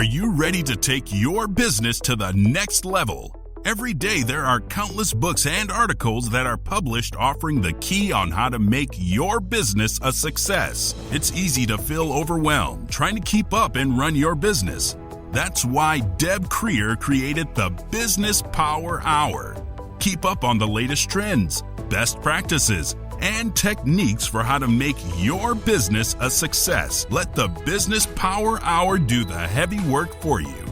Are you ready to take your business to the next level? Every day there are countless books and articles that are published offering the key on how to make your business a success. It's easy to feel overwhelmed trying to keep up and run your business. That's why Deb Creer created the Business Power Hour. Keep up on the latest trends, best practices, and techniques for how to make your business a success. Let the Business Power Hour do the heavy work for you.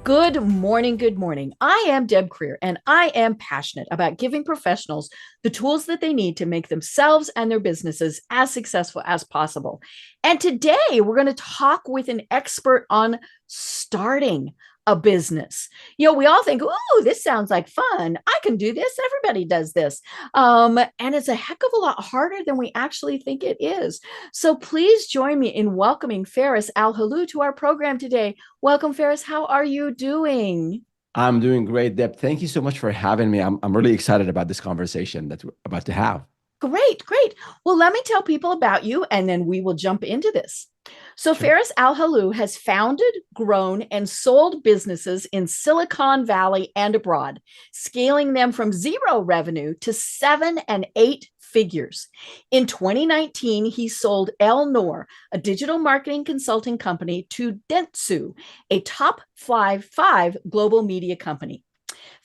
Good morning. Good morning. I am Deb Creer, and I am passionate about giving professionals the tools that they need to make themselves and their businesses as successful as possible. And today we're going to talk with an expert on starting a business. We all think, oh, this sounds like fun. I can do this. Everybody does this. And it's a heck of a lot harder than we actually think it is. So please join me in welcoming Feras Alhlou to our program today. Welcome, Feras. How are you doing? I'm doing great, Deb. Thank you so much for having me. I'm really excited about this conversation that we're about to have. Great. Well, let me tell people about you, and then we will jump into this. So Sure. Feras Alhlou has founded, grown, and sold businesses in Silicon Valley and abroad, scaling them from zero revenue to 7 and 8 figures. In 2019, he sold Elnor, a digital marketing consulting company, to Dentsu, a top five global media company.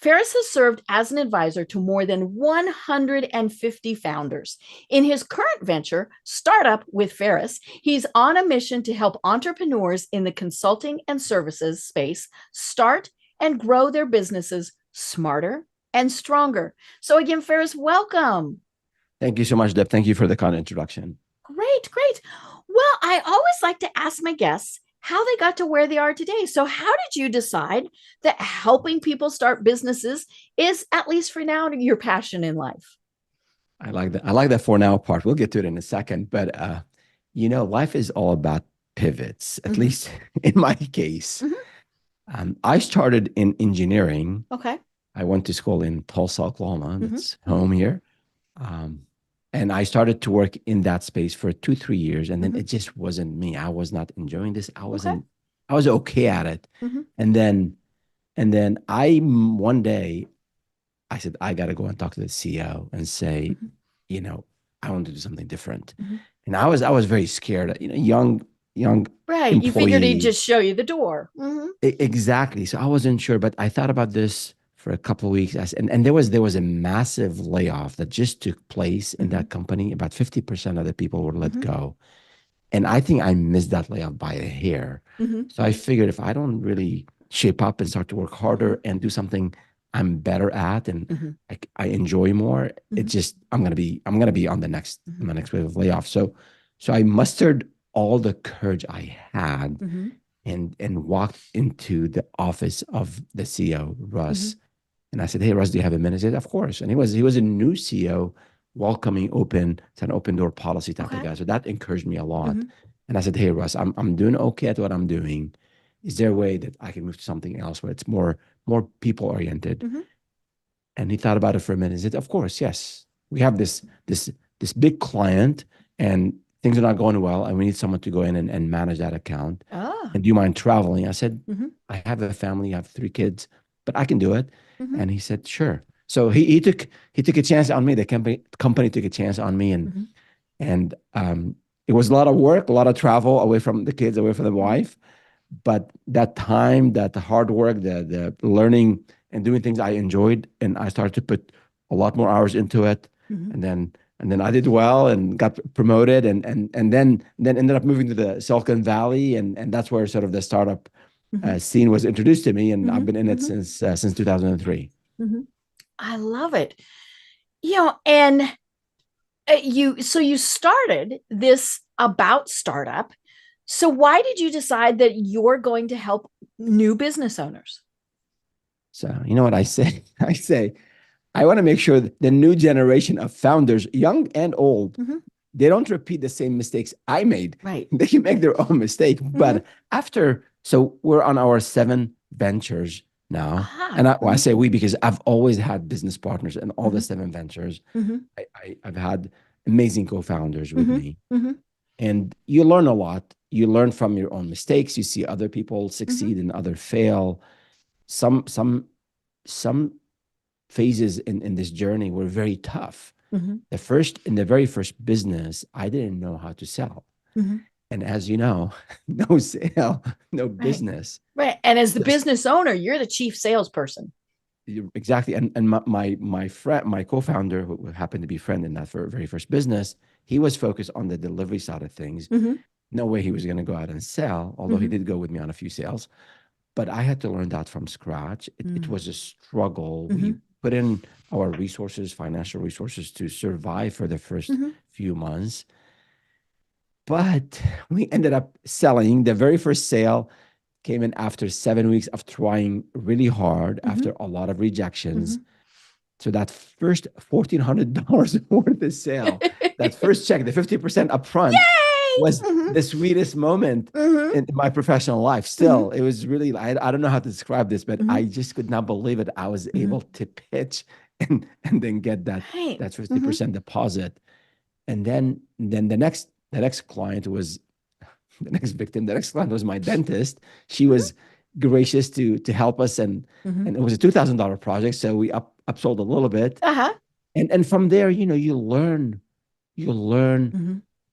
Feras has served as an advisor to more than 150 founders. In his current venture, Startup with Feras, he's on a mission to help entrepreneurs in the consulting and services space start and grow their businesses smarter and stronger. So again, Feras, welcome. Thank you so much, Deb. Thank you for the kind introduction. Great. Well, I always like to ask my guests how they got to where they are today. So how did you decide that helping people start businesses is, at least for now, your passion in life? I like that. I like that for now part. We'll get to it in a second. But, life is all about pivots, at least in my case. I started in engineering. Okay. I went to school in Tulsa, Oklahoma. That's home here. And I started to work in that space for 2-3 years. And then it just wasn't me. I was not enjoying this. I was okay at it. And then one day I said, I got to go and talk to the CEO and say, I want to do something different. And I was very scared, young Right. employee. You figured he'd just show you the door. Exactly. So I wasn't sure, but I thought about this for a couple of weeks, and there was a massive layoff that just took place in that company. About 50% of the people were let go, and I think I missed that layoff by a hair. So I figured if I don't really shape up and start to work harder and do something I'm better at and I enjoy more, I'm gonna be on the next wave of layoff. So I mustered all the courage I had and walked into the office of the CEO, Russ. And I said, hey, Russ, do you have a minute? He said, of course. And he was a new CEO, welcoming, open. It's an open door policy type of guy. So that encouraged me a lot. And I said, hey, Russ, I'm doing okay at what I'm doing. Is there a way that I can move to something else where it's more people oriented? And he thought about it for a minute. He said, of course, yes. We have this big client and things are not going well, and we need someone to go in and manage that account. And do you mind traveling? I said, I have a family, I have 3 kids, but I can do it. And he said, sure. So he took a chance on me. The company took a chance on me, and it was a lot of work, a lot of travel away from the kids, away from the wife. But that time, that the hard work, the learning and doing things I enjoyed, and I started to put a lot more hours into it. And then I did well and got promoted, and then ended up moving to the Silicon Valley, and that's where sort of the startup scene was introduced to me, and I've been in it since 2003. I love it. And you started this about startup. So why did you decide that you're going to help new business owners? So you know what I say? I say, I want to make sure that the new generation of founders, young and old, they don't repeat the same mistakes I made. Right. They can make their own mistake. But so we're on our 7 ventures now. And I say we because I've always had business partners in all the 7 ventures. I've had amazing co-founders with me. And you learn a lot you learn from your own mistakes. You see other people succeed and other fail. Some phases in this journey were very tough. In the very first business, I didn't know how to sell. And as you know, no sale, no business. Right. And as the business owner, you're the chief salesperson. Exactly. And my friend, my co-founder, who happened to be a friend in that very first business, he was focused on the delivery side of things. No way he was going to go out and sell, although he did go with me on a few sales. But I had to learn that from scratch. It was a struggle. We put in our resources, financial resources, to survive for the first few months. But we ended up selling. The very first sale came in after 7 weeks of trying really hard, after a lot of rejections. So that first $1,400 worth of sale, that first check, the 50% upfront, was the sweetest moment in my professional life. Still, it was really, I don't know how to describe this, but I just could not believe it. I was able to pitch and then get that 50% deposit. And then the next client was the next victim. The next client was my dentist. She was gracious to help us, and it was a $2,000 project, so we upsold a little bit. And from there, you learn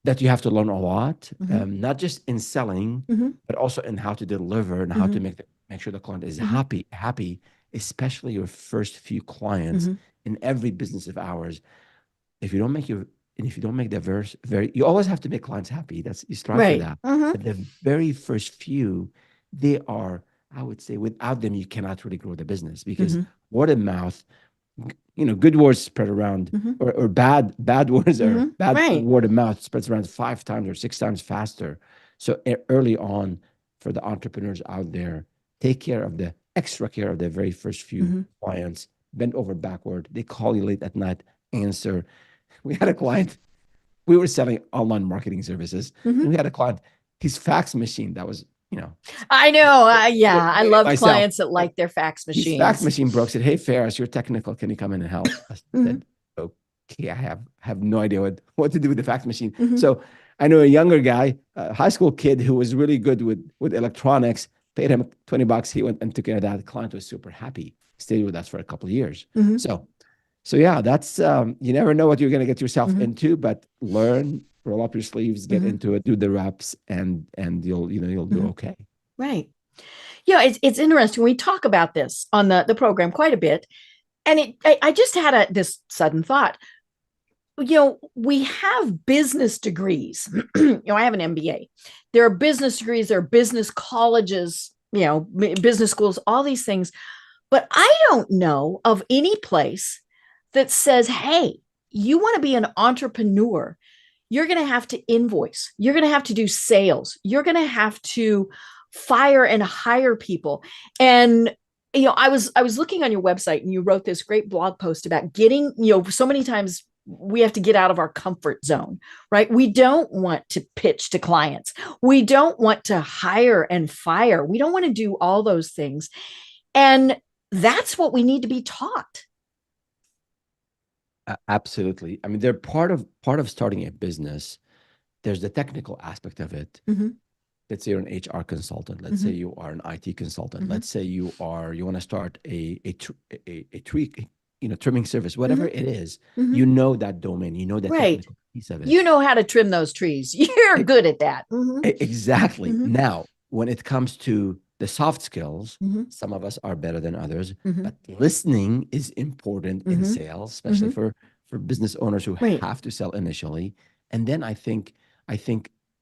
that you have to learn a lot, not just in selling, but also in how to deliver and how to make sure the client is happy, especially your first few clients in every business of ours. If you don't make you always have to make clients happy. You strive for that. But the very first few, they are, I would say, without them, you cannot really grow the business, because word of mouth, good words spread around, or bad words or bad word of mouth spreads around 5 times or 6 times faster. So early on, for the entrepreneurs out there, take extra care of the very first few clients. Bend over backward. They call you late at night, answer. We had a client, we were selling online marketing services, and we had a client, his fax machine, that was, I know. I love clients that like their fax machines. His fax machine broke. Said, "Hey, Feras, you're technical. Can you come in and help?" I said, "Okay, I have no idea what to do with the fax machine." So I know a younger guy, a high school kid who was really good with electronics, paid him $20. He went and took care of that. The client was super happy. Stayed with us for a couple of years. So yeah, that's, you never know what you're going to get yourself into, but learn, roll up your sleeves, get into it, do the reps, and you'll do okay. Right. It's interesting. We talk about this on the program quite a bit. And I just had this sudden thought. We have business degrees. I have an MBA. There are business degrees, there are business colleges, business schools, all these things. But I don't know of any place that says, hey, you want to be an entrepreneur, you're going to have to invoice, you're going to have to do sales, you're going to have to fire and hire people. And I was looking on your website, and you wrote this great blog post about getting, so many times we have to get out of our comfort zone, right? We don't want to pitch to clients, we don't want to hire and fire, we don't want to do all those things. And that's what we need to be taught. Absolutely. I mean, they're part of starting a business. There's the technical aspect of it. Let's say you're an HR consultant. Let's say you are an IT consultant. Let's say you want to start a tree, trimming service, whatever it is. You know that domain. You know the technical piece of it. You know how to trim those trees. You're good at that. Exactly. Now, when it comes to the soft skills, some of us are better than others, but listening is important in sales, especially for business owners who have to sell initially. And then I think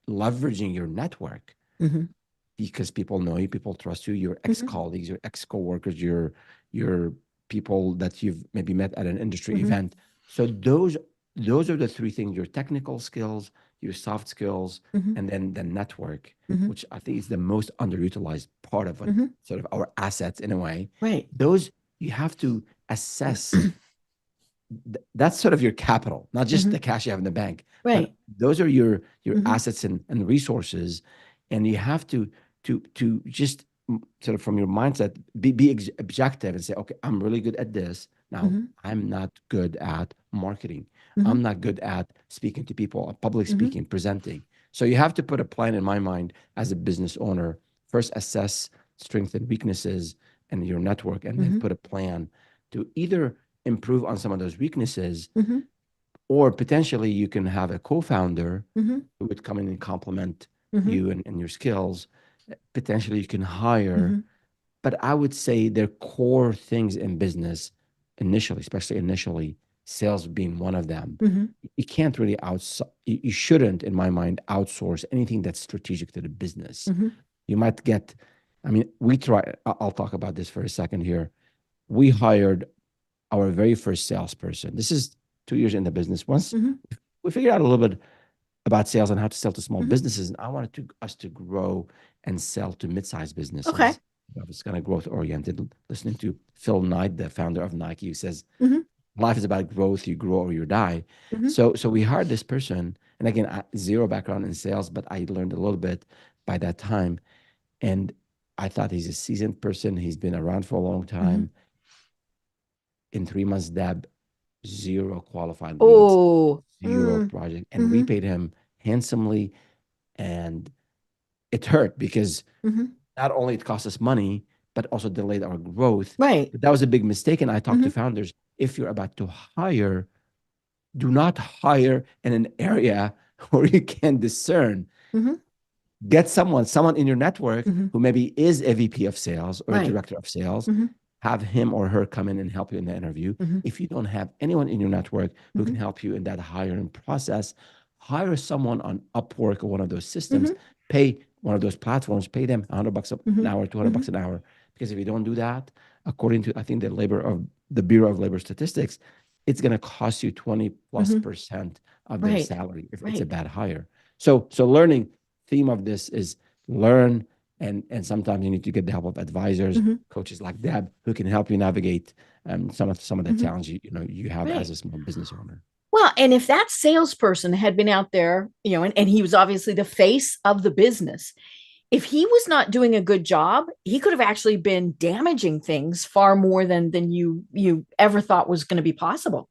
leveraging your network, because people know you, people trust you, your ex-colleagues, your ex-coworkers, your people that you've maybe met at an industry event. So those are the 3 things: your technical skills, your soft skills, and then the network, which I think is the most underutilized part of sort of our assets in a way. Those you have to assess. That's sort of your capital, not just the cash you have in the bank. But those are your assets and resources, and you have to just sort of, from your mindset, be objective and say, okay, I'm really good at this. Now, I'm not good at marketing. I'm not good at speaking to people, public speaking, presenting. So you have to put a plan in my mind as a business owner. First, assess strengths and weaknesses in your network, and then put a plan to either improve on some of those weaknesses, or potentially you can have a co-founder who would come in and complement you and your skills. Potentially you can hire, but I would say their core things in business initially, especially initially, sales being one of them. You can't really you shouldn't, in my mind, outsource anything that's strategic to the business. You might get, I mean, I'll talk about this for a second here. We hired our very first salesperson. This is 2 years in the business. Once we figured out a little bit about sales and how to sell to small businesses, and I wanted us to grow and sell to mid-sized businesses. Okay. I was kind of growth oriented. Listening to Phil Knight, the founder of Nike, who says life is about growth. You grow or you die. So we hired this person, and again, zero background in sales, but I learned a little bit by that time. And I thought he's a seasoned person. He's been around for a long time. In 3 months, Deb, zero qualified leads, zero project, and we paid him handsomely. And it hurt because not only it cost us money, but also delayed our growth. Right. But that was a big mistake. And I talked to founders, if you're about to hire, do not hire in an area where you can discern. Get someone in your network who maybe is a VP of sales or a director of sales. Have him or her come in and help you in the interview. If you don't have anyone in your network who can help you in that hiring process, hire someone on Upwork or one of those systems, pay one of those platforms, pay them $100 an hour, $200 an hour. Because if you don't do that, according to, I think, the Bureau of Labor Statistics, it's going to cost you 20+% of their salary if it's a bad hire. So learning, theme of this is learn. And sometimes you need to get the help of advisors, coaches like Deb, who can help you navigate some of the challenges you have as a small business owner. Well, and if that salesperson had been out there, and he was obviously the face of the business, if he was not doing a good job, he could have actually been damaging things far more than you ever thought was going to be possible.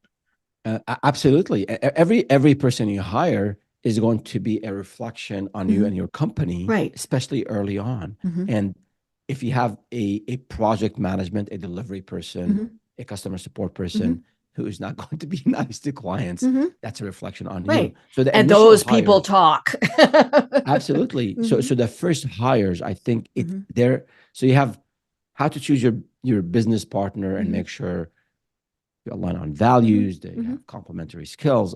Absolutely. Every person you hire is going to be a reflection on you and your company, especially early on. And if you have a project management, a delivery person, a customer support person who is not going to be nice to clients, that's a reflection on you. So and those people talk. Absolutely. So the first hires, I think so you have how to choose your business partner and make sure you align on values, they have complementary skills.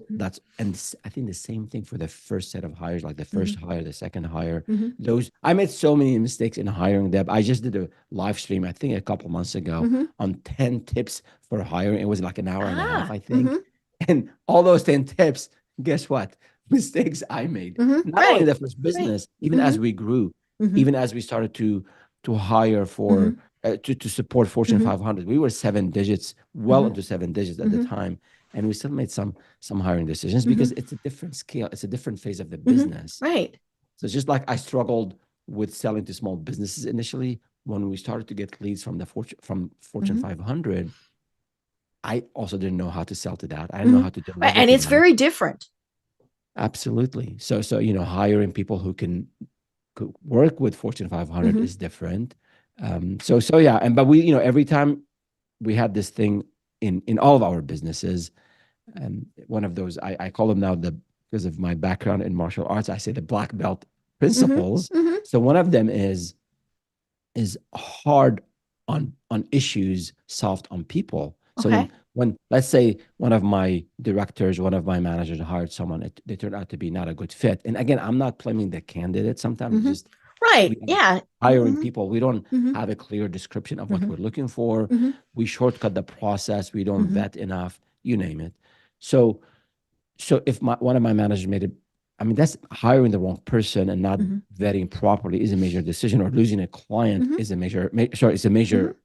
And I think the same thing for the first set of hires, like the first hire, the second hire. I made so many mistakes in hiring them. I just did a live stream, I think a couple months ago, on 10 tips for hiring. It was like an hour and a half, I think. And all those 10 tips, guess what? Mistakes I made. Not only the first business, even as we grew, even as we started to hire for to support Fortune 500. We were 7 digits, well into 7 digits at the time. And we still made some hiring decisions because it's a different scale. It's a different phase of the business. Right. So it's just like I struggled with selling to small businesses initially. When we started to get leads from Fortune 500, I also didn't know how to sell to that. I didn't know how to deliver. And it's very different. Absolutely. So hiring people who could work with Fortune 500 is different. But we, every time we had this thing in all of our businesses, one of those, I call them now because of my background in martial arts, I say the black belt principles. So one of them is hard on issues, soft on people. So when let's say one of my directors, one of my managers hired someone, they turned out to be not a good fit. And again, I'm not blaming the candidate. Sometimes just hiring people, we don't have a clear description of what we're looking for. We shortcut the process. We don't vet enough. You name it. So if one of my managers made it, I mean, that's hiring the wrong person and not vetting properly is a major decision, or losing a client is a major, it's a major,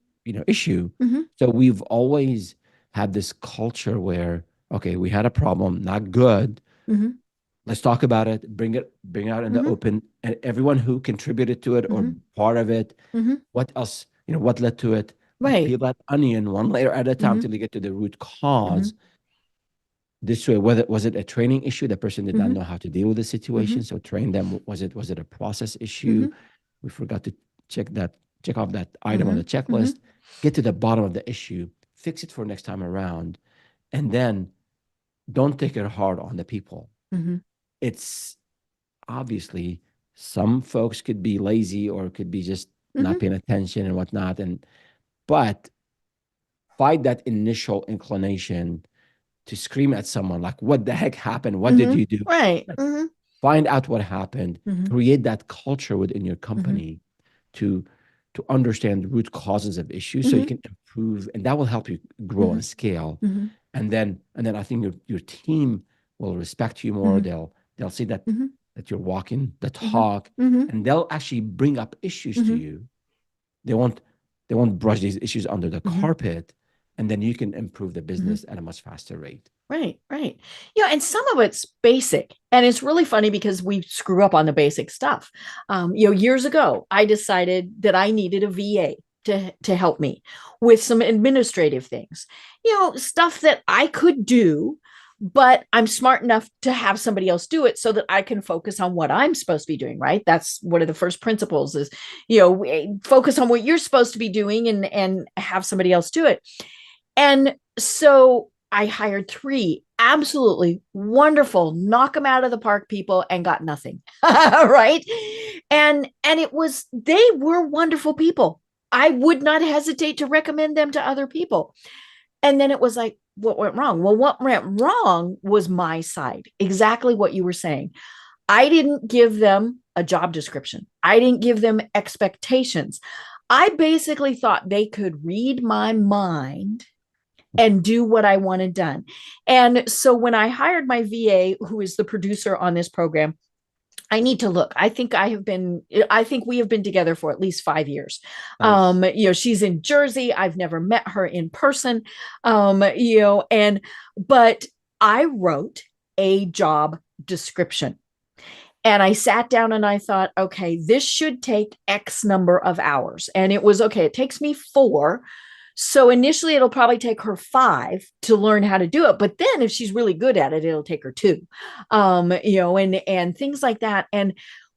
issue. So we've always had this culture where, okay, we had a problem, not good. Let's talk about it, bring it out in the open, and everyone who contributed to it or part of it, what else, what led to it, peel that onion one layer at a time till you get to the root cause. this way? Whether was it a training issue? The person did not Mm-hmm. know how to deal with the situation, Mm-hmm. so train them. Was it a process issue? Mm-hmm. We forgot to check off that item on Mm-hmm. the Mm-hmm. checklist. Get to the bottom of the issue, fix it for next time around, and then don't take it hard on the people. Mm-hmm. It's obviously some folks could be lazy or could be just Mm-hmm. not paying attention and whatnot, and but fight that initial inclination to scream at someone like, what the heck happened? What did Mm-hmm. you do? Right. Mm-hmm. Find out what happened, Mm-hmm. create that culture within your Mm-hmm. company to understand root causes of issues so you Mm-hmm. can improve, and that will help you grow Mm-hmm. and scale. Mm-hmm. And then I think your team will respect you more. Mm-hmm. They'll see that Mm-hmm. you're walking the Mm-hmm. talk, Mm-hmm. and they'll actually bring up issues to Mm-hmm. you. They won't brush these issues under the Mm-hmm. carpet, and then you can improve the Mm-hmm. business at a much faster rate. Right, right. Yeah, and some of it's basic. And it's really funny because we screw up on the basic stuff. Years ago, I decided that I needed a VA to help me with some administrative things, stuff that I could do, but I'm smart enough to have somebody else do it so that I can focus on what I'm supposed to be doing, right? That's one of the first principles is, focus on what you're supposed to be doing and have somebody else do it. And so I hired 3 absolutely wonderful, knock them out of the park people and got nothing. Right. And they were wonderful people. I would not hesitate to recommend them to other people. And then it was like, what went wrong? Well, what went wrong was my side, exactly what you were saying. I didn't give them a job description. I didn't give them expectations. I basically thought they could read my mind and do what I wanted done. And so when I hired my VA, who is the producer on this program, I need to look. I think we have been together for at least 5 years. Nice. She's in Jersey. I've never met her in person. But I wrote a job description. And I sat down and I thought, okay, this should take X number of hours. And it was okay, it takes me 4. So initially it'll probably take her 5 to learn how to do it. But then if she's really good at it, it'll take her 2. And things like that. And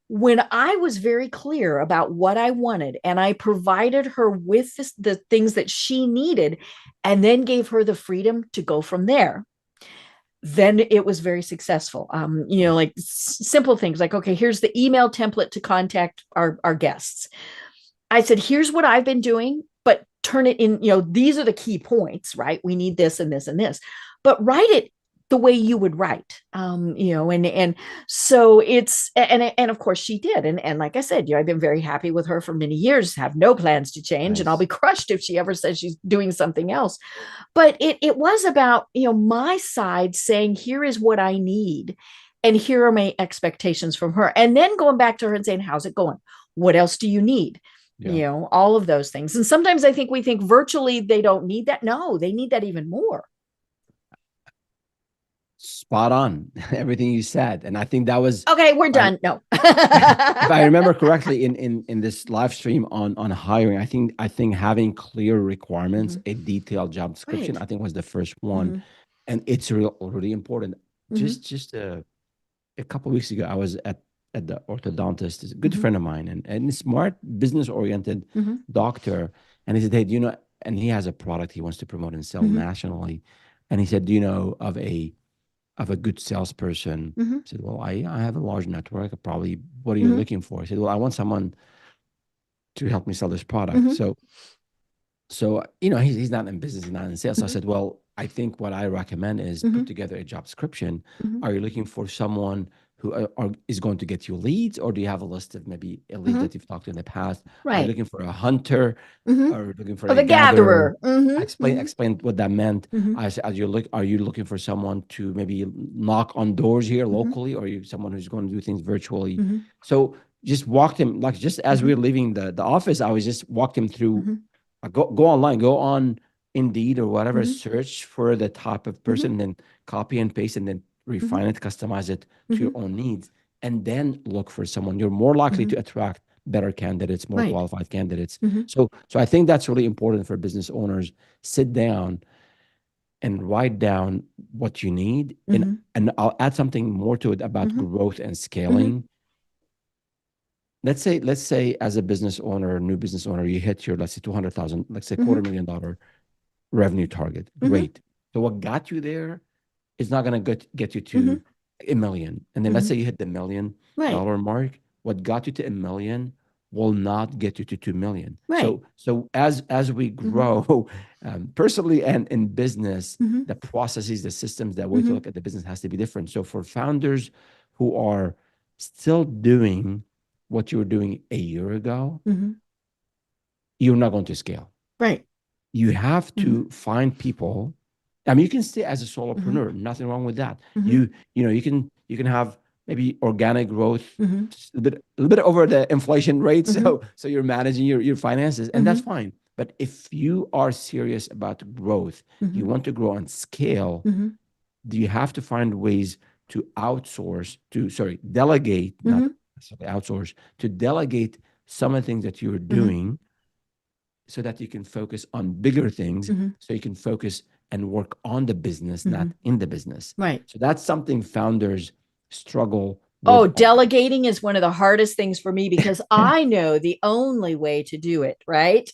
when I was very clear about what I wanted and I provided her with the things that she needed and then gave her the freedom to go from there, then it was very successful. Like simple things like, okay, here's the email template to contact our guests. I said, here's what I've been doing, but turn it in, these are the key points, right? We need this and this and this, but write it the way you would write, and so and of course she did. And like I said, I've been very happy with her for many years, have no plans to change. And I'll be Nice. crushed if she ever says she's doing something else. But it was about, my side saying, here is what I need. And here are my expectations from her. And then going back to her and saying, how's it going? What else do you need? Yeah. All of those things. And sometimes I think we think virtually they don't need that. No, they need that even more. Spot on everything you said, and I think that was Okay, we're if I, done. No. if I remember correctly in this live stream on hiring. I think having clear requirements, Mhm. a detailed job description, Right. I think was the first one, Mhm. and it's really important. Mhm. Just a couple of weeks ago, I was at the orthodontist. Is a good Mhm. friend of mine, and a smart, business oriented Mhm. doctor, and he said, hey, do you know? And he has a product he wants to promote and sell Mhm. nationally, and he said, do you know of a good salesperson? Mhm. I said, well, I have a large network. Probably, what are you Mhm. looking for? I said, well, I want someone to help me sell this product. Mhm. So he's not in business, he's not in sales. So I Mhm. said, well, I think what I recommend is put Mhm. together a job description. Mhm. Are you looking for someone who is going to get you leads, or do you have a list of maybe a lead Mhm. that you've talked to in the past? Are you Right. looking for a hunter, Mhm. or looking for Oh, a the gatherer? gatherer. Mhm. Explain Mhm. explain what that meant. Mhm. I said, are you looking for someone to maybe knock on doors here Mhm. locally, or are you someone who's going to do things virtually? Mhm. So just walked him, like, just as we Mhm. were leaving the office, I was just walked him through. Mhm. Go online, go on Indeed or whatever, Mhm. search for the type of Mhm. person, then copy and paste, and then refine Mhm. it, customize it to your Mhm. own needs, and then look for someone. You're more likely Mhm. to attract better candidates, more Right. qualified candidates. Mhm. So I think that's really important for business owners. Sit down, and write down what you need. Mm-hmm. And I'll add something more to it about Mm-hmm. growth and Mm-hmm. scaling. Let's say as a business owner, new business owner, you hit your, let's say 200,000, let's say Mm-hmm. $250,000 revenue target. Mm-hmm. Great. So what got you there is not going to get you Mm-hmm. to a million. And then let's Mm-hmm. say you hit the $1 million Right. mark. What got you to a million will not get you to 2 million. Right. So as we Mm-hmm. grow, personally and in business, Mm-hmm. the processes, the systems, the way to Mm-hmm. look at the business has to be different. So for founders who are still doing what you were doing a year ago, Mm-hmm. you're not going to scale. Right. You have Mm-hmm. to find people. I mean, you can stay as a Mm-hmm. solopreneur, nothing wrong with that. Mm-hmm. You can have maybe organic growth Mm-hmm. just a little bit over the inflation rate. Mm-hmm. So you're managing your finances, and that's Mm-hmm. fine. But if you are serious about growth, Mm-hmm. you want to grow and scale, Mm-hmm. do you have to find ways to delegate, not Mm-hmm. necessarily outsource, to delegate some of the things that you're Mm-hmm. doing so that you can focus on bigger things, Mm-hmm. so you can focus and work on the business, Mm-hmm. not in the business. Right. So that's something founders struggle Oh, with. delegating is one of the hardest things for me because I know the only way to do it, right?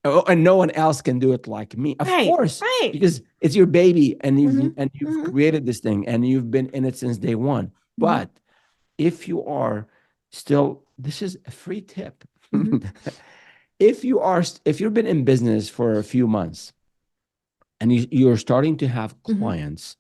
Oh, and no one else can do it like me, of Right. course, Right. because it's your baby, and Mm-hmm. you've Mm-hmm. created this thing, and you've been in it since day one. Mm-hmm. But if you are still, this is a free tip. Mm-hmm. If you've been in business for a few months and you're starting to have Mm-hmm. clients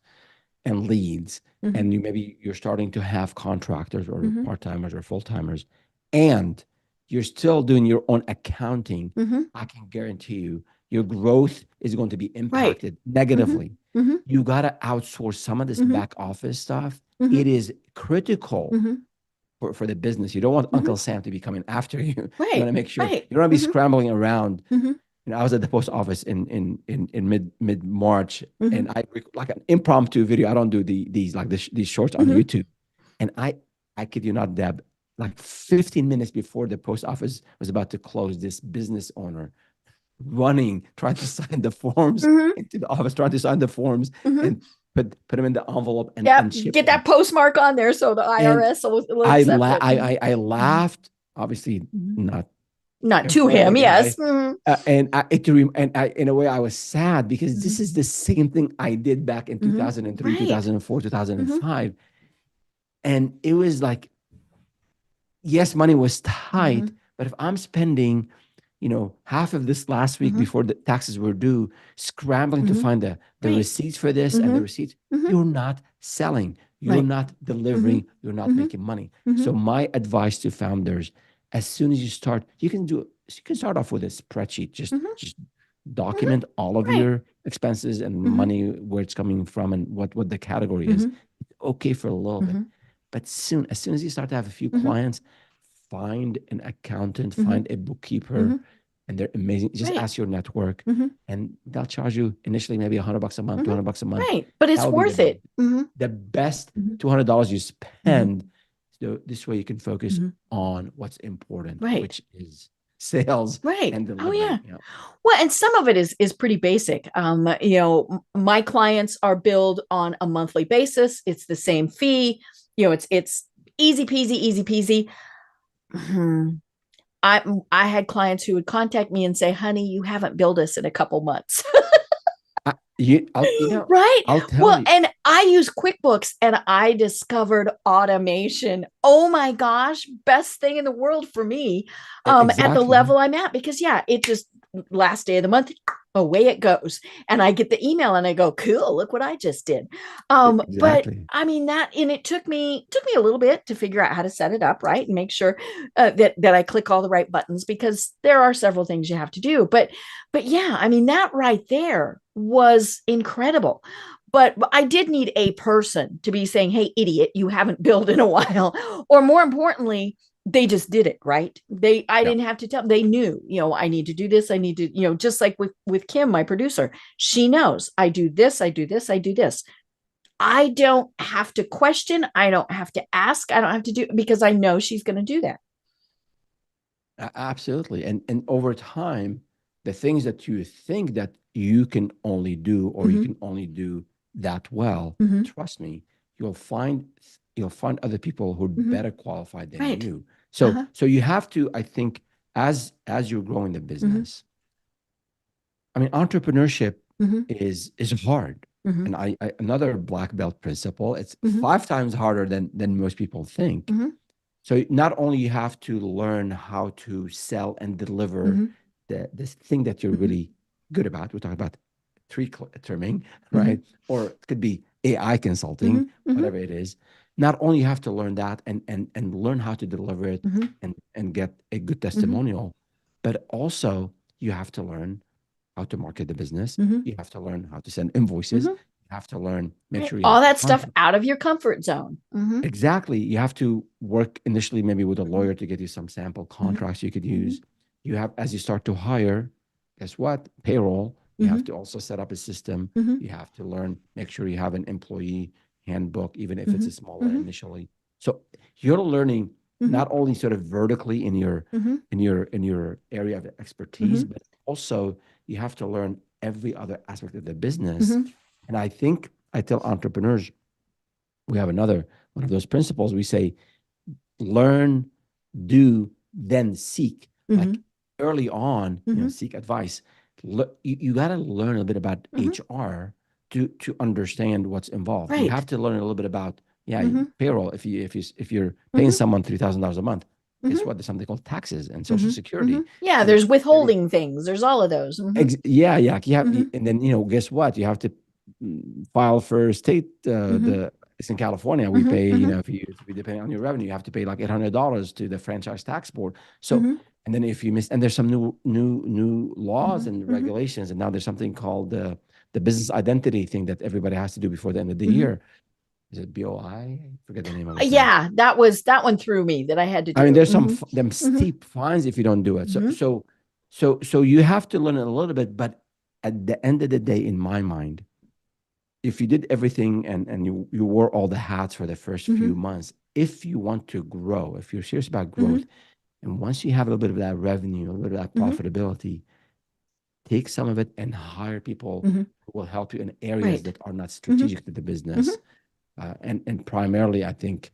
and leads, Mm-hmm. and you're starting to have contractors or Mm-hmm. part-timers or full-timers, and you're still doing your own accounting, Mm-hmm. I can guarantee you your growth is going to be Right. impacted Mm-hmm. negatively. Mm-hmm. You got to outsource some of this Mm-hmm. back office stuff. Mm-hmm. It is critical Mm-hmm. for the business. You don't want Mm-hmm. Uncle Sam to be coming after you. You want Right. to make sure Right. you don't want to be Mm-hmm. scrambling around. Mm-hmm. I was at the post office in mid March, Mm-hmm. and like an impromptu video. I don't do these shorts on Mm-hmm. YouTube, and I kid you not, Deb. Like 15 minutes before the post office was about to close, this business owner running, trying to sign the forms Mm-hmm. into the office, trying to sign the forms Mm-hmm. and put them in the envelope Yep. and ship Get them. that postmark on there so the And IRS will accept it. I Mm-hmm. laughed, obviously Mm-hmm. not Not in to front of the him, guy. yes. Mm-hmm. In a way, I was sad because Mm-hmm. this is the same thing I did back in Mm-hmm. 2003, Right. 2004, Mm-hmm. 2005. And it was like, yes, money was Mm-hmm. tight, but if I'm spending, half of this last week Mm-hmm. before the taxes were due, scrambling to Mm-hmm. find the Right. receipts for this and Mm-hmm. the receipts, Mm-hmm. you're not selling, you're Right. not Mm-hmm. delivering, you're not Mm-hmm. making money. Mm-hmm. So my advice to founders, as soon as you start, you can start off with a spreadsheet, just Mm-hmm. just Mm-hmm. document all of Right. your expenses and Mm-hmm. money, where it's coming from and what the category is. Mm-hmm. Okay for a little bit. Mm-hmm. But as soon as you start to have a few Mm-hmm. clients, find an accountant, Mm-hmm. find a bookkeeper, Mm-hmm. and they're amazing. Just Right. ask your network, Mm-hmm. and they'll charge you initially maybe $100 a month, Mm-hmm. $200 a month. Right. But That it's will be worth it. Mm-hmm. the best Mm-hmm. $200 you Mm-hmm. spend. So this way you can focus Mm-hmm. on what's important, Right. which is sales Right. and Oh yeah. delivering. Well, and some of it is pretty basic. My clients are billed on a monthly basis. It's the same fee. It's easy peasy, easy peasy. Mhm. I had clients who would contact me and say, "Honey, you haven't billed us in a couple months." Right. I'll tell Well, you. and I use QuickBooks and I discovered automation. Oh my gosh, best thing in the world for me at the Exactly. level I'm at because it just last day of the month away it goes and I get the email and I go, cool, look what I just did. But Exactly. I mean it took me a little bit to figure out how to set it up right and make sure that I click all the right buttons because there are several things you have to do. But yeah, I mean, that right there was incredible. But I did need a person to be saying, hey, idiot, you haven't billed in a while. Or more importantly, they just did it, right? I Yeah. didn't have to tell them. They knew, I need to do this. I need to, just like with Kim, my producer, she knows I do this, I do this, I do this. I don't have to question. I don't have to ask. I don't have to do because I know she's going to do that. Absolutely. And over time, the things that you think that you can only do or you can only do that well, trust me, you'll find other people who are better qualified than Right. you. So you have to, I think, as you're growing the business, I mean, entrepreneurship is hard. And I another black belt principle, it's 5 times harder than most people think. So not only you have to learn how to sell and deliver this thing that you're really good about. We're talking about tree trimming, right? Or it could be AI consulting, whatever it is. Not only you have to learn that and learn how to deliver it and get a good testimonial, but also you have to learn how to market the business. You have to learn how to send invoices. You have to learn, make sure you all have that stuff contract. out of your comfort zone. Exactly. You have to work initially maybe with a lawyer to get you some sample contracts you could use. You have, as you start to hire, guess what? Payroll. You have to also set up a system. You have to learn, make sure you have an employee handbook, even if it's a smaller initially. So you're learning not only sort of vertically in your area of expertise, but also you have to learn every other aspect of the business. And I think I tell entrepreneurs, we have another one of those principles. We say, learn, do, then seek. Like early on, seek advice. You got to learn a bit about HR to understand what's involved. You have to learn a little bit about payroll. If you're paying someone $3,000 a month, guess what? There's something called taxes and Social Security. Yeah, And there's withholding things. There's all of those. yeah. You have, and then guess what? You have to file for state. It's in California. We pay, if you depending on your revenue, you have to pay like $800 to the franchise tax board. So, and then if you miss, and there's some new laws and regulations, and now there's something called the business identity thing that everybody has to do before the end of the year. Is it BOI? I forget the name of it. Yeah, that one threw me that I had to do. I mean, there's some them steep fines if you don't do it. So you have to learn it a little bit, but at the end of the day, in my mind, if you did everything and you wore all the hats for the first few months, if you want to grow, if you're serious about growth, and once you have a little bit of that revenue, a little bit of that profitability, take some of it and hire people who will help you in areas that are not strategic to the business. And primarily, I think,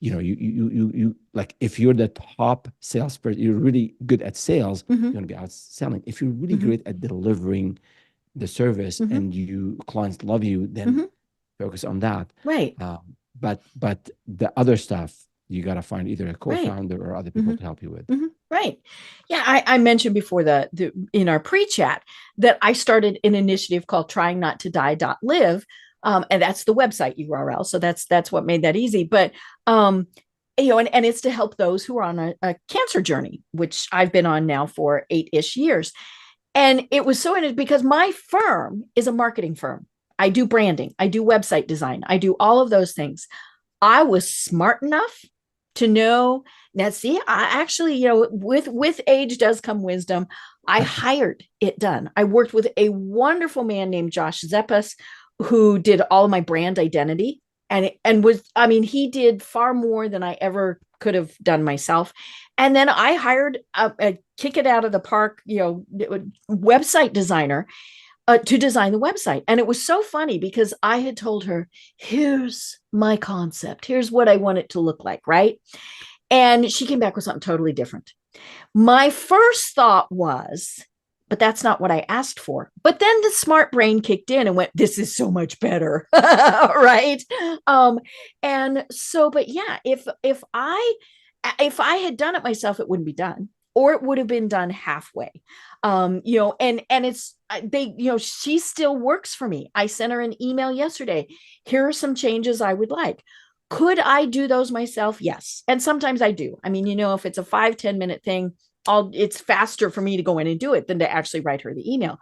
you like, if you're the top salesperson, you're really good at sales, you're going to be out selling. If you're really great at delivering the service and clients love you, then focus on that. Right. But the other stuff, you got to find either a co-founder or other people to help you with. Right. Yeah. I mentioned before in our pre-chat that I started an initiative called Trying Not to Die.live. And that's the website URL. So that's what made that easy. But, and it's to help those who are on a cancer journey, which I've been on now for 8-ish years. And it was so interesting because my firm is a marketing firm. I do branding. I do website design. I do all of those things. I was smart enough to know. Now, see, I actually, with age does come wisdom. I hired it done. I worked with a wonderful man named Josh Zeppas, who did all of my brand identity and was, I mean, he did far more than I ever could have done myself. And then I hired a kick it out of the park, website designer to design the website. And it was so funny because I had told her, here's my concept. Here's what I want it to look like. Right. And she came back with something totally different. My first thought was, but that's not what I asked for. But then the smart brain kicked in and went, this is so much better. Right. And so, but yeah, if I had done it myself, it wouldn't be done, or it would have been done halfway. And it's, she still works for me. I sent her an email yesterday. Here are some changes I would like. Could I do those myself? Yes. And sometimes I do. I mean, if it's a 5-10 minute thing, it's faster for me to go in and do it than to actually write her the email.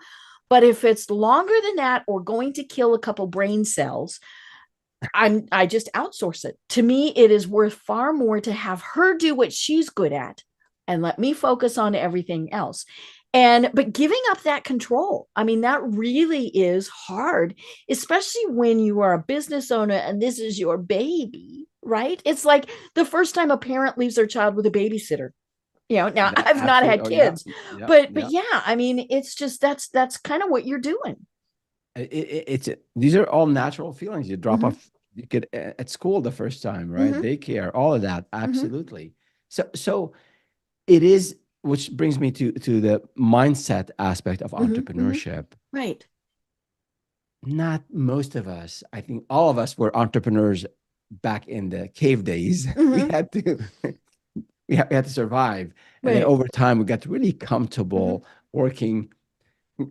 But if it's longer than that or going to kill a couple brain cells, I just outsource it. To me, it is worth far more to have her do what she's good at and let me focus on everything else. But giving up that control, I mean, that really is hard, especially when you are a business owner and this is your baby, right? It's like the first time a parent leaves their child with a babysitter. Now I've not Absolutely. had Oh, yeah. kids, Yeah. but Yeah. yeah, I mean, it's just that's kind of what you're doing. It's these are all natural feelings. You drop Hmm. off, you get at school the first time, right? Hmm. Daycare, all of that. Hmm. Absolutely. So it is, which brings me to the mindset aspect of Hmm. Hmm. entrepreneurship. Right. Not most of us, I think all of us were entrepreneurs back in the cave days. We Hmm. had to we had to survive. And then Right. over time we got really Hmm. comfortable working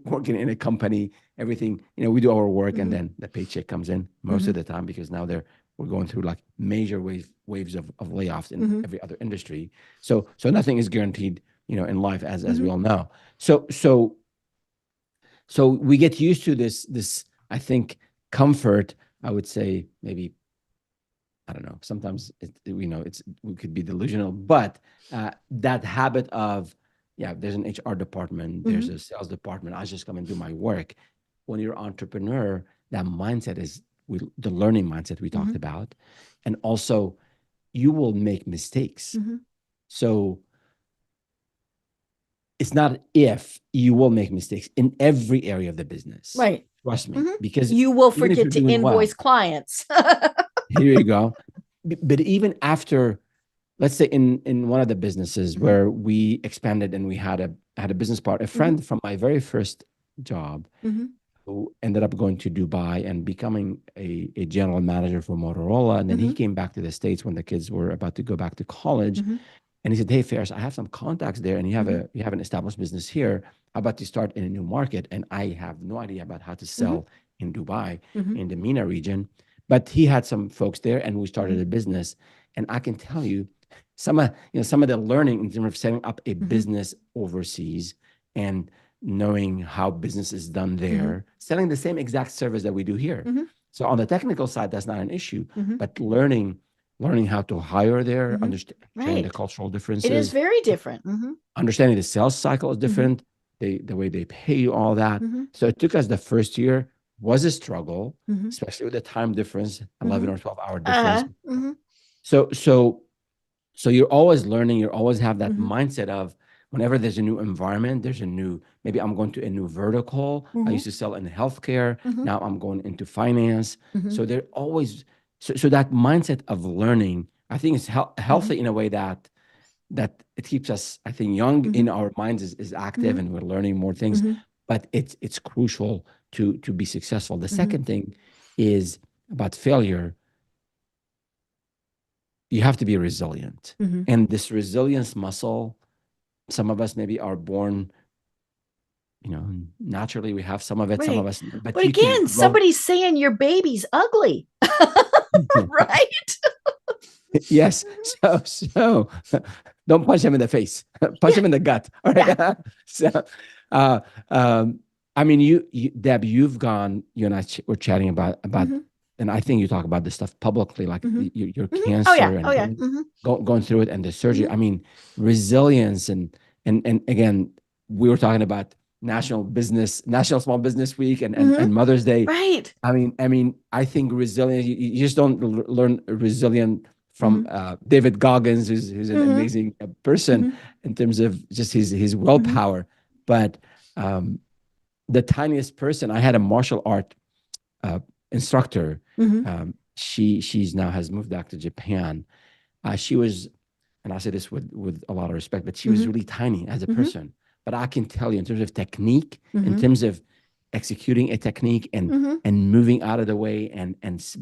working in a company, everything, we do our work and Hmm. then the paycheck comes in most of Hmm. the time because now we're going through like major waves of layoffs in Hmm. every other industry. So nothing is guaranteed, in life as we Hmm. all know. So we get used to this, I think, comfort, I would say maybe, I don't know. Sometimes we could be delusional, but that habit of, yeah, there's an HR department, there's Hmm. a sales department. I just come and do my work. When you're an entrepreneur, that mindset is the learning mindset we talked Hmm. about, and also you will make mistakes. Hmm. So it's not if you will make mistakes in every area of the business. Right. Trust me, Hmm. because You will even if forget you're to doing invoice well, clients. here you go. But even after, let's say in one of the businesses Hmm. where we expanded and we had a business partner, a Hmm. friend from my very first job Hmm. who ended up going to Dubai and becoming a general manager for Motorola. And then he Hmm. came back to the States when the kids were about to go back to college. Hmm. And he said, "Hey, Ferris, I have some contacts there, and Hmm. you have an established business here. How about you start in a new market?" And I have no idea about how to Hmm. sell in Dubai, Hmm. in the MENA region, but he had some folks there, and we started Hmm. a business. And I can tell you, some of the learning in terms of setting up a Hmm. business overseas and knowing how business is done Hmm. there, selling the same exact service that we do here. Hmm. So on the technical side, that's not an issue, Hmm. but learning how to hire there, Hmm. understanding the Right. cultural It is differences, very different. Hmm. understanding the sales cycle is Hmm. different, the way they pay you, all that. Hmm. So it took us the first year was a struggle, Hmm. especially with the time difference, Hmm. 11 or 12-hour difference. Uh-huh. Hmm. So so so you're always learning, you always have that Hmm. mindset of whenever there's a new environment, there's a new, maybe I'm going to a new vertical. I Hmm. used to sell in healthcare. Hmm. Now I'm going into finance. Hmm. So they're always, so that mindset of learning, I think it's Hmm. healthy in a way that it keeps us, I think, young Hmm. in our minds is active Hmm. and we're learning more things, Hmm. but it's crucial to be successful. The Hmm. second thing is about failure. You have to be resilient. Hmm. And this resilience muscle, some of us maybe are born, naturally we have some of it, some of Right. us, but But you can again, grow. somebody's saying your baby's ugly, right? Yes. So don't punch him in the face. Punch Yeah. him in the gut. All Yeah. right. So, uh, I mean, Deb, you and I were chatting about, Hmm. and I think you talk about this stuff publicly, like Hmm. your Hmm. Oh yeah. cancer Oh and yeah. Hmm. going through it and the surgery. Hmm. I mean, resilience and again, we were talking about National Small Business Week Hmm. and Mother's Day. Right. I think resilience, you just don't learn resilient from Hmm. David Goggins, who's an Hmm. amazing person Hmm. in terms of just his Hmm. willpower. But um, the tiniest person, I had a martial art uh, instructor. Hmm. She's now has moved back to Japan. She was, and I say this with a lot of respect, but she was Hmm. really tiny as a Hmm. person. But I can tell you, in terms of technique, in Hmm. terms of executing a technique Hmm. and moving out of the way and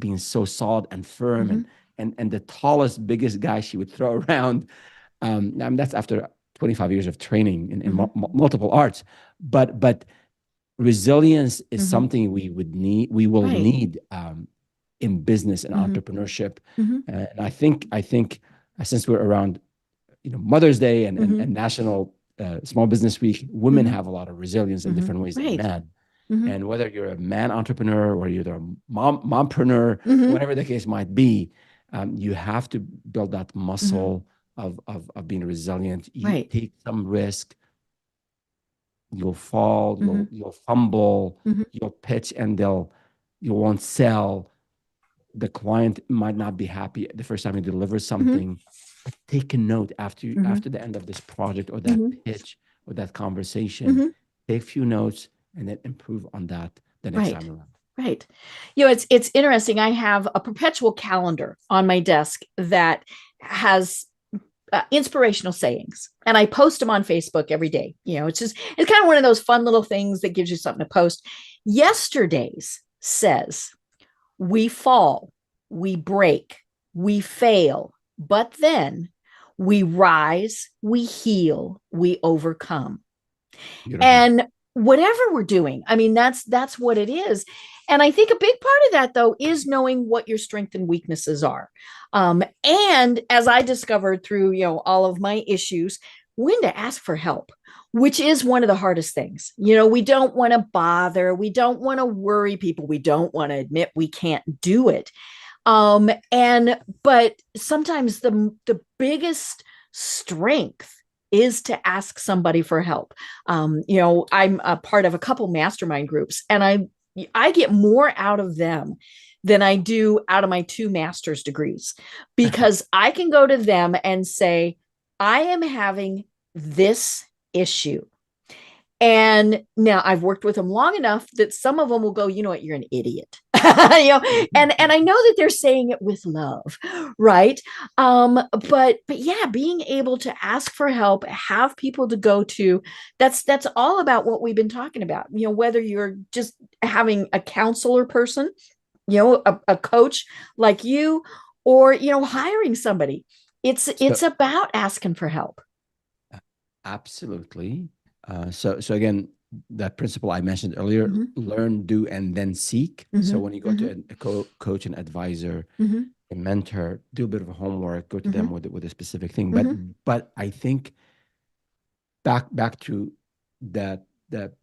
being so solid and firm Hmm. and the tallest, biggest guy she would throw around. I mean, that's after 25 years of training in Hmm. multiple arts. But resilience is Hmm. something we will Right. need in business and Hmm. entrepreneurship. Hmm. And I think since we're around, Mother's Day Hmm. and National Small Business Week, women Hmm. have a lot of resilience in Hmm. different ways than Right. men. Hmm. And whether you're a man entrepreneur or you're a mompreneur, Hmm. whatever the case might be, you have to build that Hmm. muscle of being resilient. You Right. take some risk, you'll fall, Hmm. you'll fumble, Hmm. you'll pitch, and you won't sell. The client might not be happy the first time you deliver Hmm. something, take a note after Mhm. after the end of this project or that Mhm. pitch or that conversation. Mhm. Take a few notes and then improve on that the next Right. time around. Right. It's interesting. I have a perpetual calendar on my desk that has inspirational sayings, and I post them on Facebook every day. It's kind of one of those fun little things that gives you something to post. Yesterday's says, "We fall, we break, we fail, but then we rise, we heal, we overcome." Beautiful. And whatever we're doing, I mean, that's what it is. And I think a big part of that, though, is knowing what your strengths and weaknesses are. And as I discovered through all of my issues, when to ask for help, which is one of the hardest things. We don't want to bother, we don't want to worry people, we don't want to admit we can't do it. But sometimes the biggest strength is to ask somebody for help. I'm a part of a couple mastermind groups, and I get more out of them than I do out of my 2 master's degrees, because I can go to them and say, I am having this issue. And now I've worked with them long enough that some of them will go, you know what, you're an idiot. And I know that they're saying it with love, right? But yeah, being able to ask for help, have people to go to, that's all about what we've been talking about. Whether you're just having a counselor person, a coach like you, or hiring somebody. It's So about asking for help. absolutely. So again, that principle I mentioned earlier: Mm-hmm. learn, do, and then seek. So Mm-hmm. when you go Mm-hmm. to a coach and advisor, Mm-hmm. a mentor, do a bit of homework, go to Mm-hmm. them with a specific thing. But Mm-hmm. but I think back to that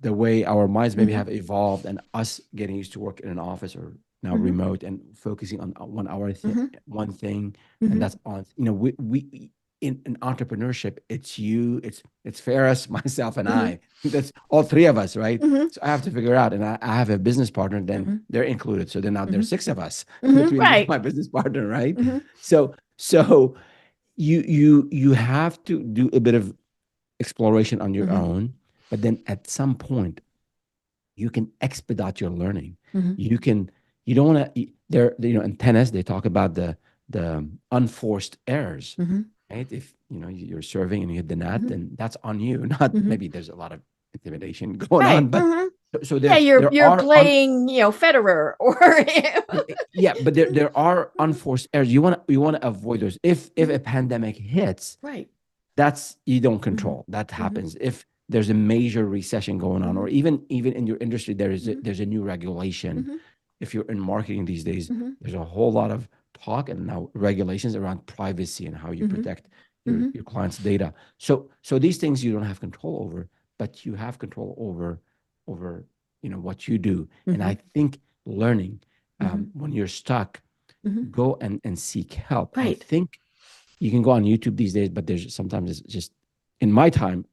the way our minds maybe Mm-hmm. have evolved, and us getting used to work in an office or now Mm-hmm. remote and focusing on Mm-hmm. one thing, and Mm-hmm. that's on, we in entrepreneurship, it's you, it's Ferris, myself, and Mm-hmm. I. That's all three of us, right? Mm-hmm. So I have to figure out, and I have a business partner, then Mm-hmm. they're included, so then now Mm-hmm. there's 6 of us Mm-hmm. between me and Right. my business partner, right? Mm-hmm. So you have to do a bit of exploration on your Mm-hmm. own, but then at some point you can expedite your learning. Mm-hmm. You can, you don't want to, there, in tennis, they talk about the unforced errors, Mm-hmm. right? If, you're serving and you hit the net, Mm-hmm. then that's on you, not Mm-hmm. maybe there's a lot of intimidation going Right. on, but Mm-hmm. so Yeah, you're there you're are playing, Federer or yeah, but there are unforced errors. You want to avoid those. If Mhm. a pandemic hits, Right. that's, you don't Mm-hmm. control. That Mm-hmm. happens. If there's a major recession going on, Mm-hmm. or even in your industry, Mm-hmm. there's a new regulation. Mm-hmm. If you're in marketing these days, Mm-hmm. there's a whole lot of talk and now regulations around privacy and how you Mm-hmm. protect Mm-hmm. your clients' data. So these things you don't have control over, but you have control over what you do. And Mm-hmm. I think learning, Mm-hmm. when you're stuck, Mm-hmm. go and seek help. I Right. think you can go on YouTube these days, but there's sometimes it's just, in my time,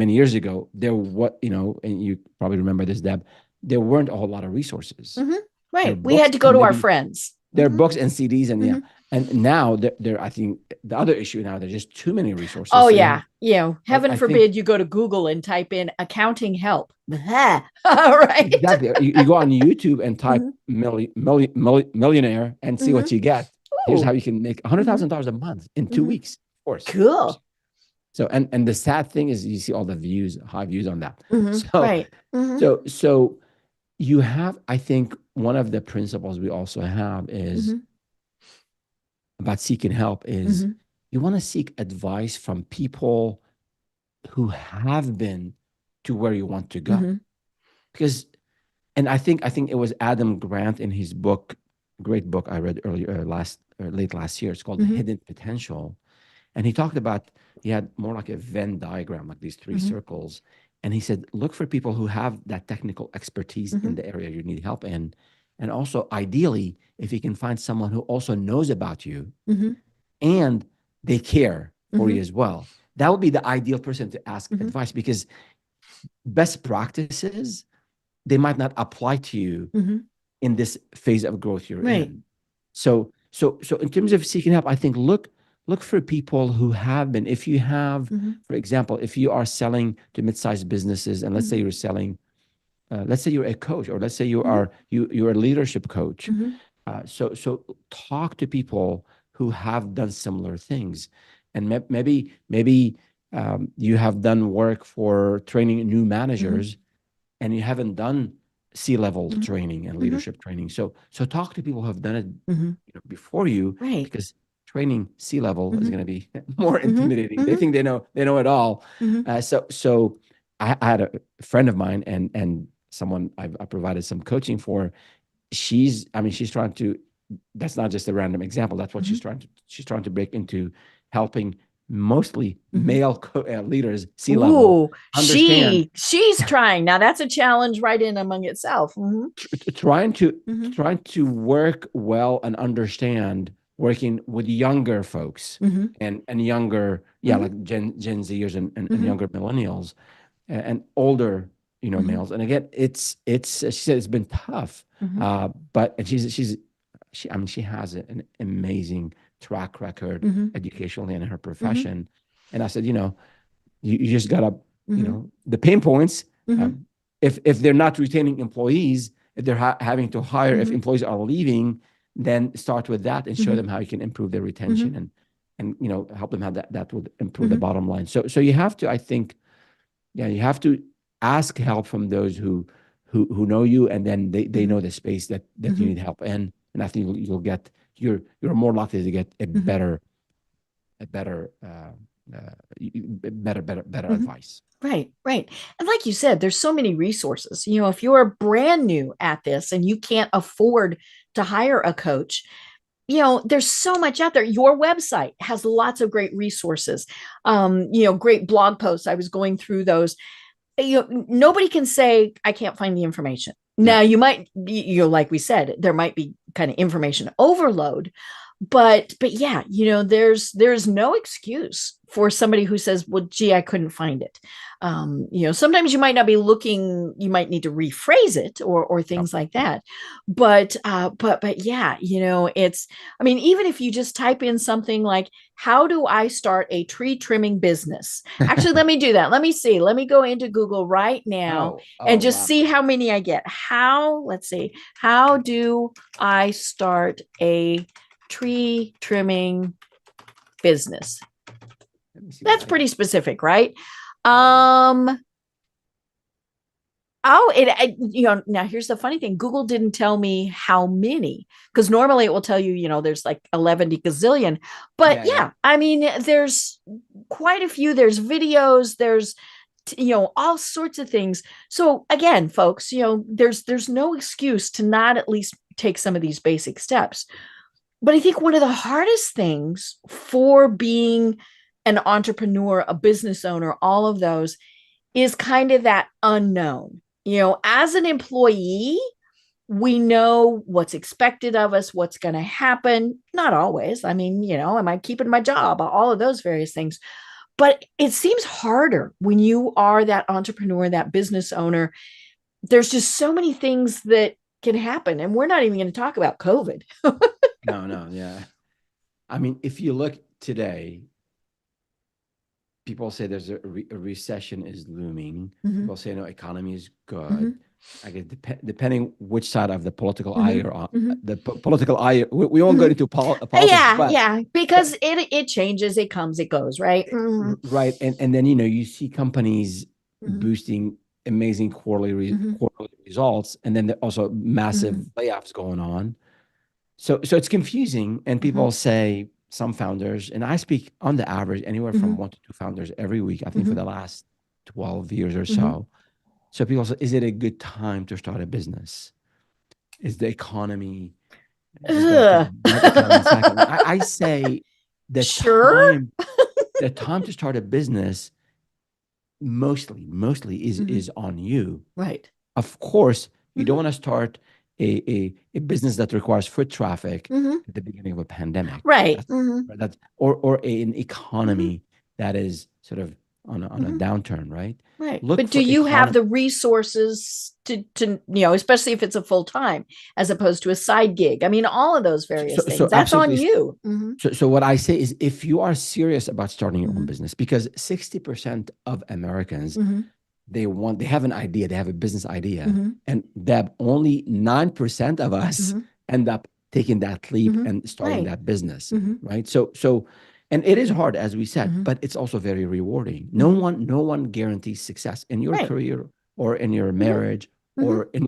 many years ago, and you probably remember this, Deb, there weren't a whole lot of resources. Mm-hmm. There are Right. We books had to go and to our maybe friends. there are Mm-hmm. books and CDs, and yeah, Mm-hmm. and now I think the other issue now, there's just too many resources. Oh So yeah. Heaven I think forbid you go to Google and type in accounting help. Blah. All right. exactly, you go on YouTube and type Mm-hmm. millionaire and see Mm-hmm. what you get. Here's how Ooh. you can make a hundred Mm-hmm. thousand dollars a month in two Mm-hmm. weeks. Of course. Cool. So and the sad thing is, you see all the views, high views on that. Mm-hmm. So Right. Mm-hmm. so you have, I think one of the principles we also have is Mm-hmm. about seeking help is, Mm-hmm. you want to seek advice from people who have been to where you want to go. Mm-hmm. Because, and I think it was Adam Grant in his book, great book I read earlier, late last year. It's called Mm-hmm. Hidden Potential. And he talked about, he had more like a Venn diagram, like these three Mm-hmm. circles. And he said, look for people who have that technical expertise Mm-hmm. in the area you need help in. And also, ideally, if you can find someone who also knows about you Mm-hmm. and they care for Mm-hmm. you as well, that would be the ideal person to ask Mm-hmm. advice, because best practices, they might not apply to you Mm-hmm. in this phase of growth you're Right. in. So in terms of seeking help, I think look look for people who have been. If you have, for example, if you are selling to mid-sized businesses, and let's say you're selling, let's say you're a coach, or let's say you're a leadership coach. So talk to people who have done similar things, and maybe you have done work for training new managers, and you haven't done C-level training and leadership training. So talk to people who have done it before you, Right. because training C-level is going to be more intimidating. They think they know it all. So I had a friend of mine, and someone I provided some coaching for. She's trying to. That's not just a random example. That's what she's trying to break into, helping mostly male leaders, C-level, Ooh, understand. she's trying. Now that's a challenge right in among itself. Trying to work well and understand working with younger folks and younger, like Gen Zers and younger millennials and older, males. And again, it's she said it's been tough, but and she has an amazing track record educationally and in her profession. And I said, you just gotta, the pain points. If they're not retaining employees, if they're having to hire, if employees are leaving, then start with that and show them how you can improve their retention and help them have that would improve the bottom line. So you have to, I think, you have to ask help from those who know you, and then they know the space that you need help in. And I think you're more likely to get a better advice. Right. And like you said, there's so many resources. If you're brand new at this and you can't afford to hire a coach, there's so much out there. Your website has lots of great resources, great blog posts. I was going through those. Nobody can say, I can't find the information. Now, you might be, like we said, there might be kind of information overload, but yeah, there's no excuse for somebody who says, well, gee, I couldn't find it. Sometimes you might not be looking, you might need to rephrase it or things like that. But yeah, even if you just type in something like, how do I start a tree trimming business? Actually, let me do that. Let me see. Let me go into Google right now and just see how many I get. Let's see. How do I start a tree trimming business? That's pretty specific, right? Now here's the funny thing. Google didn't tell me how many, because normally it will tell you, there's like 11 gazillion, but there's quite a few. There's videos, there's, all sorts of things. So again, folks, there's no excuse to not at least take some of these basic steps. But I think one of the hardest things for being an entrepreneur, a business owner, all of those, is kind of that unknown. As an employee, we know what's expected of us, what's going to happen. Not always. Am I keeping my job? All of those various things. But it seems harder when you are that entrepreneur, that business owner. There's just so many things that can happen. And we're not even going to talk about COVID. No. Yeah. If you look today, people say there's a recession is looming. People say no, economy is good. I guess depending which side of the political eye you're on. The political eye, we won't go into politics. Because it changes, it comes, it goes, right? Right, and then you see companies boosting amazing quarterly results, and then also massive layoffs going on. So it's confusing, and people say, some founders, and I speak on the average anywhere from 1 to 2 founders every week, I think for the last 12 years or so. So people say, is it a good time to start a business? Is the economy? I say the time to start a business mostly is on you. Right. Of course, you don't want to start a business that requires foot traffic at the beginning of a pandemic, right? That's or an economy that is sort of on a downturn, right? Right. Look But do for you have economy. the resources to, especially if it's a full time as opposed to a side gig? I mean, all of those various So things. That's on absolutely. you. So what I say is, if you are serious about starting your own Hmm. business, because 60% of Americans, Hmm. they have an idea, they have a business idea, Hmm. and that only 9% of us Hmm. end up taking that leap Hmm. and starting Right. that business, Hmm. right? So, and it is hard, as we said, Hmm. but it's also very rewarding. No Hmm. one, no one guarantees success in your Right. career or in your Hmm. marriage Hmm. or in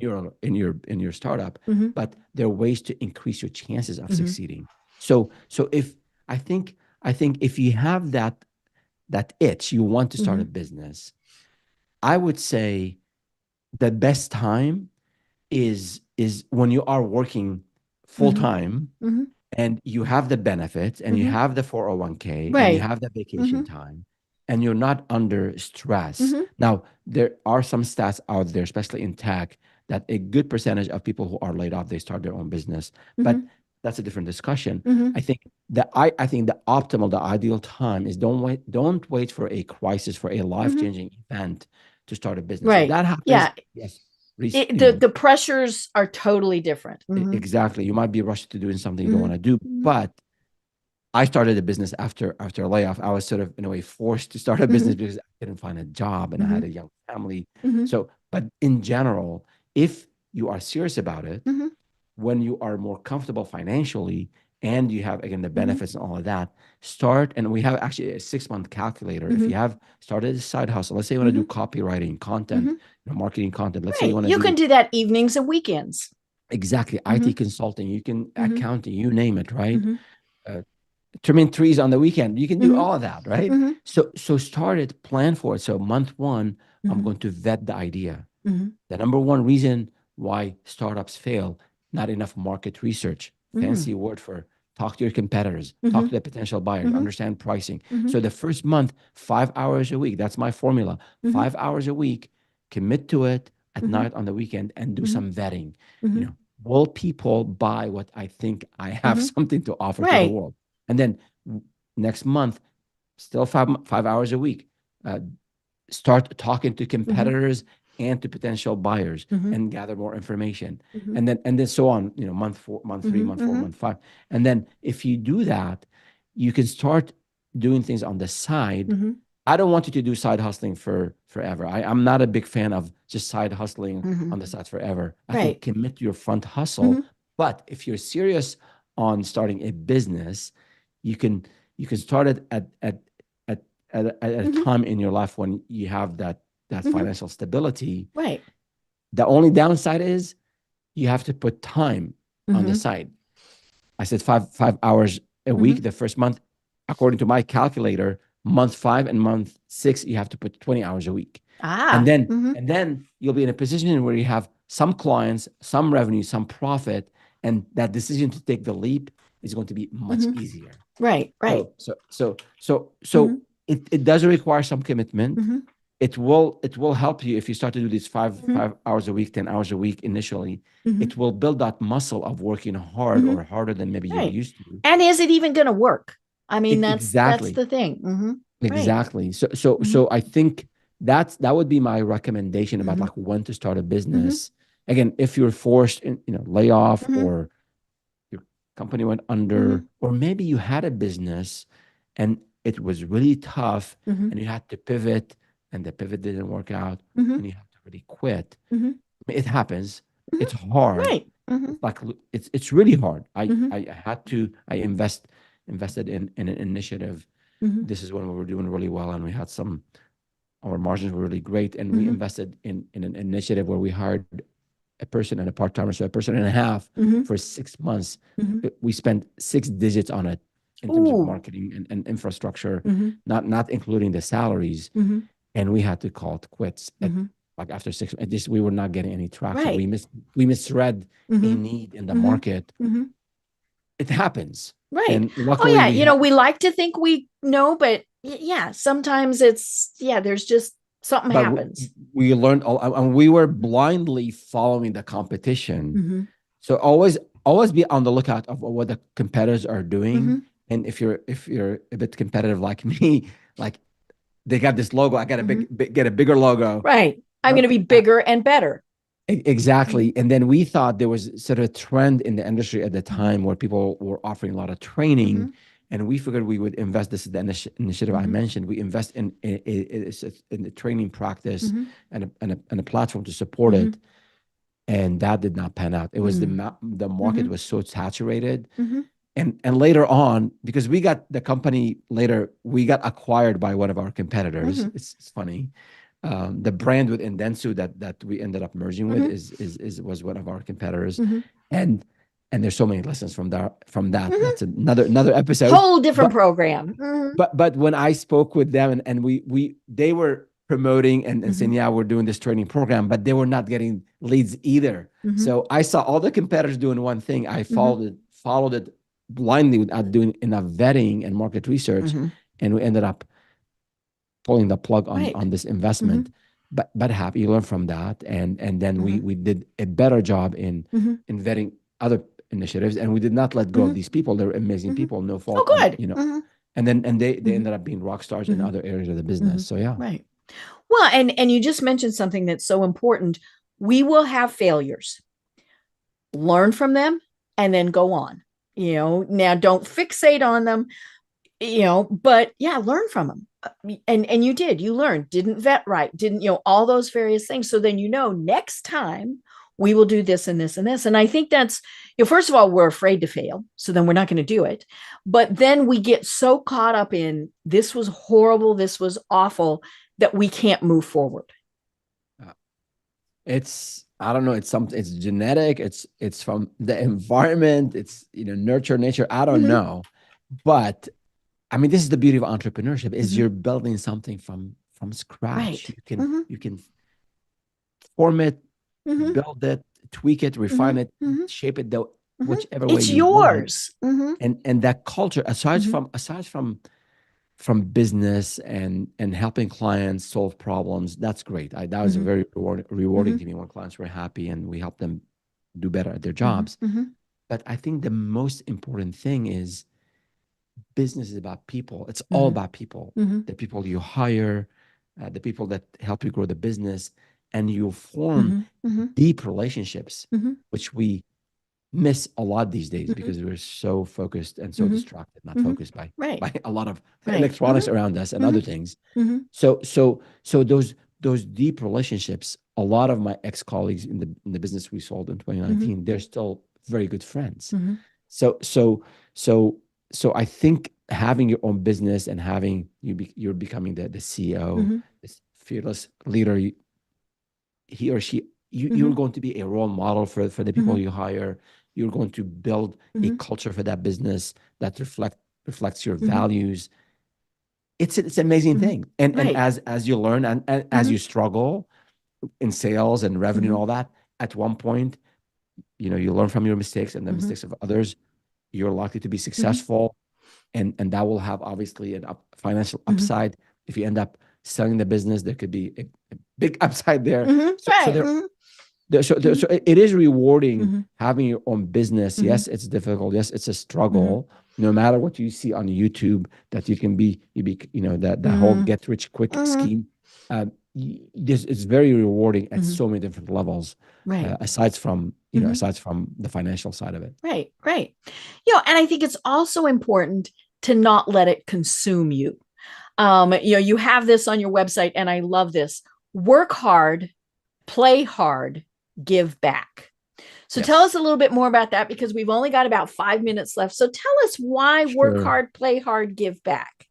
your startup, Hmm. but there are ways to increase your chances of Hmm. succeeding. So if I think I think if you have that itch, you want to start a Hmm. business, I would say the best time is when you are working full Hmm. time Hmm. and you have the benefits and you Hmm. have the 401k and you Right. have the Hmm. vacation time and you're not under stress. Hmm. Now, there are some stats out there, especially in tech, that a good percentage of people who are laid off, they start their own business. But Hmm. that's a different discussion. Hmm. I think the optimal, the ideal time is don't wait for a crisis, for a Hmm. life-changing event to start a business. If Right. that happens, Yeah. yes, The pressures are totally different. Hmm. exactly. You might be rushed to doing something you don't Hmm. want to do, Hmm. but I started a business after a layoff. I was sort of in a way forced to start a business Hmm. because I didn't find a job and I Hmm. had a young family. Hmm. So, but in general, if you are serious about it, Hmm. when you are more comfortable financially and you have again the Hmm. benefits and all of that, start. And we have actually a 6-month calculator. If Hmm. you have started a side hustle, let's say you want to do Hmm. copywriting, content, Hmm. marketing content. Let's say you Right. want to You can do do that evenings and weekends. exactly IT Hmm. consulting, you can Hmm. accounting, you name it, right? Hmm. Uh, trimming trees on the weekend. You can do Hmm. all of that, right? Hmm. So start it, plan for it. So month one, I'm Hmm. going to vet the idea. Hmm. The number one reason why startups fail, not enough market research. Hmm. Fancy word for talk to your competitors, talk Hmm. to the potential buyers, Hmm. understand pricing. Hmm. So the first month, 5 hours a week, that's my formula. Hmm. 5 hours a week, commit to it at Hmm. night on the weekend and do Hmm. some vetting. You Hmm. know, will people buy what I think I have Hmm. something to offer to the Right. world? And then next month, still 5 hours a week. Uh, Start talking to Hmm. competitors and to potential buyers Hmm. and gather more information. Hmm. And then so on, month four, month three, Hmm. month four, Hmm. month five. And then if you do that, you can start doing things on the side. Hmm. I don't want you to do side hustling for forever. I'm not a big fan of just side hustling Hmm. on the side forever. I think Right. commit to your front hustle. Hmm. But if you're serious on starting a business, you can you can start it at at a Hmm. time in your life when you have that Hmm. financial stability. Right. The only downside is you have to put time on the Hmm. side. I said five hours a Hmm. week the first month. According to my calculator, month 5 and month 6, you have to put 20 hours a week. And Ah. then Hmm. and then you'll be in a position where you have some clients, some revenue, some profit, and that decision to take the leap is going to be much Hmm. easier. Right. Right. So Hmm. it does require some commitment. Hmm. It will help you if you start to do this five Hmm. 5 hours a week, 10 hours a week initially. Hmm. It will build that muscle of working hard Hmm. or harder than maybe you're Right. used to. And is it even going to work? I mean, that's Exactly. the thing. Hmm. Right. Exactly. So I think that would be my recommendation about Hmm. like when to start a Hmm. business. Again, if you're forced in, layoff Hmm. or your company went Hmm. under, or maybe you had a business and it was really tough Hmm. and you had to pivot and the pivot didn't work out Hmm. and you have to really quit. Hmm. It happens. Hmm. It's hard. Right. Hmm. It's like it's really hard. I Hmm. I had to I invested in an initiative. Hmm. This is when we were doing really well and we had our margins were really great and we Hmm. invested in an initiative where we hired a person and a part-timer, so a person and a half Hmm. for 6 months. Hmm. We spent 6 digits on it in terms of Ooh. marketing and infrastructure, Hmm. not including the salaries. Hmm. And we had to call it quits at Hmm. like after 6 months. Just we were not getting any traction. Right. We misread a Hmm. need in the Hmm. market. Hmm. It happens. Right. And Oh luckily yeah, we had we like to think we know, but yeah, sometimes there's just something but happens. we learned all and we were Hmm. blindly following the competition. Hmm. So always be on the lookout of what the competitors are doing. Hmm. And if you're a bit competitive like me, like they got this logo. I got to get a bigger logo. Right. I'm going to be bigger and better. Exactly. And then we thought there was sort of a trend in the industry at the time where people were offering a lot of training. And we figured we would invest. This is the initiative I mentioned. We invest in the training practice and a platform to support it. And that did not pan out. It was the market was so saturated. And later on, because we got the company later, we got acquired by one of our competitors. It's funny. The brand within dentsu that we ended up merging with was one of our competitors. And there's so many lessons from that. That's another episode. Whole different program. But when I spoke with them and they were promoting and saying, yeah, we're doing this training program, but they were not getting leads either. So I saw all the competitors doing one thing. I followed it blindly without doing enough vetting and market research. And we ended up pulling the plug on this investment. But happy, you learn from that. And then we did a better job in vetting other initiatives, and we did not let go of these people. They're amazing people, no fault. Oh, good. And they ended up being rock stars in other areas of the business. So yeah. Right. Well, and you just mentioned something that's so important. We will have failures. Learn from them and then go on. Now don't fixate on them, but yeah, learn from them. And you learned, didn't vet right, didn't, all those various things. So then, next time we will do this and this and this. And I think that's, first of all, we're afraid to fail. So then we're not going to do it. But then we get so caught up in this was horrible, this was awful, that we can't move forward. I don't know, it's genetic, it's from the environment, it's, nurture, nature, I don't know. But I mean, this is the beauty of entrepreneurship is you're building something from scratch. Right. You can form it, build it, tweak it, refine it, shape it whichever way it's yours. And that culture, aside from business and helping clients solve problems, that's great. That was very rewarding to me when clients were happy and we helped them do better at their jobs. But I think the most important thing is business is about people. It's all about people. The people you hire, the people that help you grow the business, and you form deep relationships, which we miss a lot these days because we're so focused and so distracted, not focused by a lot of electronics around us and other things. So those deep relationships, a lot of my ex-colleagues in the business we sold in 2019, they're still very good friends. So I think having your own business and having you're becoming the CEO, this fearless leader, he or she, you're going to be a role model for the people you hire. You're going to build a culture for that business that reflects your values. It's an amazing thing. And as you learn and as you struggle in sales and revenue and all that, at one point, you learn from your mistakes and the mistakes of others. You're likely to be successful, and that will have obviously a financial upside. If you end up selling the business, there could be a big upside there. So it is rewarding having your own business. Yes, it's difficult. Yes, it's a struggle. No matter what you see on YouTube, that you be that whole get rich quick scheme. It's very rewarding at so many different levels. Aside from the financial side of it. Right. And I think it's also important to not let it consume you. You have this on your website, and I love this: work hard, play hard, give back. So tell us a little bit more about that, because we've only got about 5 minutes left. So tell us why work hard, play hard, give back.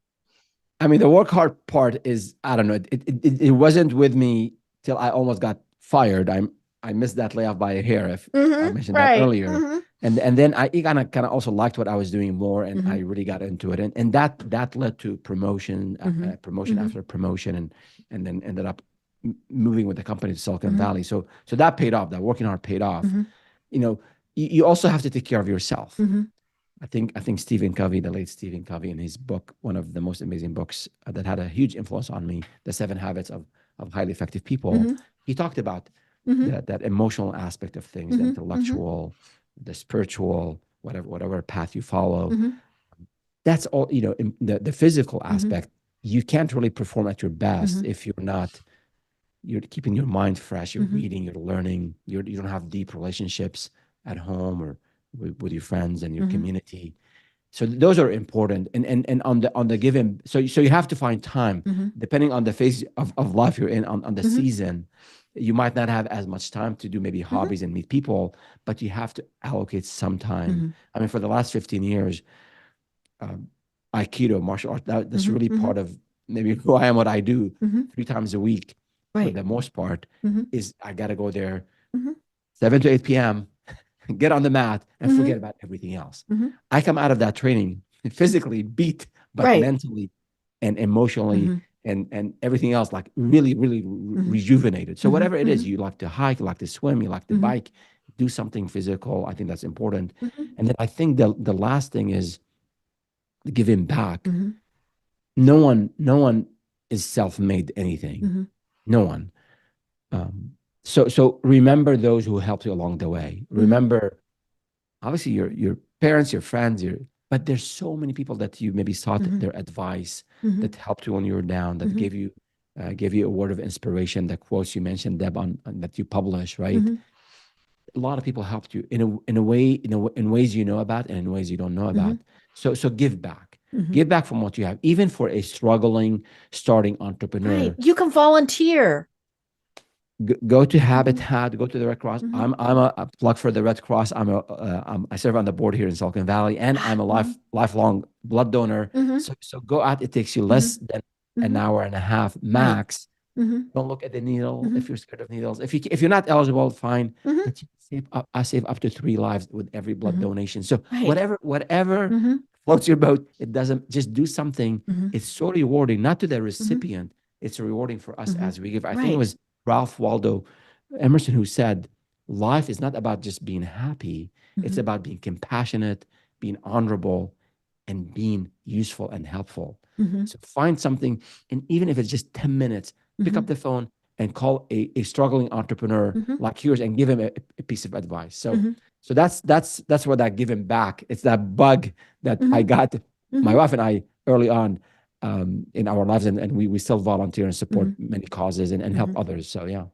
I mean, the work hard part is, I don't know, it wasn't with me till I almost got fired. I missed that layoff by a hair, if I mentioned that earlier. And then I kind of also liked what I was doing more, and I really got into it. And that led to promotion, after promotion, and then ended up moving with the company to Silicon Valley. So that paid off. That working hard paid off. You also have to take care of yourself. I think Stephen Covey, the late Stephen Covey, in his book, one of the most amazing books that had a huge influence on me, The 7 Habits of Highly Effective People, he talked about that emotional aspect of things, the intellectual, the spiritual, whatever path you follow. That's all, the physical aspect you can't really perform at your best Mhm. if you're keeping your mind fresh, you're Mhm. reading, you're learning, you don't have deep relationships at home or with your friends and your Mhm. community. So those are important. And on the given, so you have to find time Mhm. depending on the phase of life you're in, on the Mhm. season. You might not have as much time to do maybe Mhm. hobbies and meet people, but you have to allocate some time. Mhm. I mean, for the last 15 years, um, Aikido, martial art, that's Mhm. really Mhm. part of maybe who I am, what I do Mhm. 3 times a week for Right. the most part, Mhm. is I got to go there Mhm. 7 to 8 p.m., get on the mat and Mhm. forget about everything else. Mhm. I come out of that training physically beat, but Right. mentally and emotionally Mhm. and everything else, like really, really Mhm. rejuvenated. So Mhm. whatever it is, Mhm. you like to hike, you like to swim, you like to Mhm. bike, do something physical. I think that's important. Mhm. And then I think the last thing is giving back. Mhm. No one is self-made anything. Mhm. No one. Um, so remember those who helped you along the way. Mhm. Remember, obviously, your parents, your friends, but there's so many people that you maybe sought Mhm. their advice, Mhm. that helped you when you were down, that Mhm. gave you a word of inspiration. The quotes you mentioned, Deb, on that you publish, right? Mhm. A lot of people helped you in a way, in ways you know about and in ways you don't know about. Mhm. So give back. Mhm. Give back from what you have, even for a struggling, starting Right. entrepreneur. You can volunteer. Go to Mhm. Habitat, go to the Red Cross. Mhm. I'm a plug for the Red Cross. I serve on the board here in Silicon Valley, and I'm a Mhm. lifelong blood donor. Mhm. So go out. It takes you less Mhm. than an Mhm. hour and a half Right. max. Mhm. Don't look at the needle if Mhm. you're scared of needles. If you're not eligible, fine. Mhm. But you I save up to 3 lives with every blood Mhm. donation. So Right. whatever Mhm. floats your boat, it doesn't, just do something. Mhm. It's so rewarding, not to the Mhm. recipient. It's rewarding for us Mhm. as we give. I think it Right. was Ralph Waldo Emerson who said, "Life is not about just being happy. It's Mhm. about being compassionate, being honorable, and being useful and helpful." Mhm. So find something, and even if it's just 10 minutes, pick up Mhm. the phone and call a struggling entrepreneur Mhm. like yours and give him a piece of advice. So Mhm. so that's what that giving back. It's that bug that I Mhm. got, my Mhm. wife and I, early on in our lives, and we still volunteer and support Mhm. many causes and help Mhm. others. So yeah.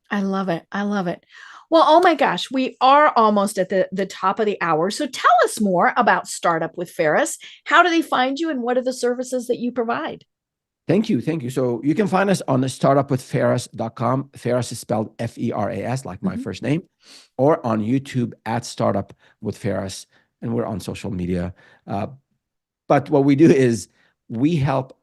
I love it. I love it. Well, oh my gosh, we are almost at the top of the hour. So tell us more about Startup with Ferris. How do they find you and what are the services that you provide? Thank you. Thank you. So you can find us on the startupwithferas.com. Feras is spelled Feras, like my Mhm. first name, or on YouTube at Startup with Feras. And we're on social media. Uh, but what we do is we help,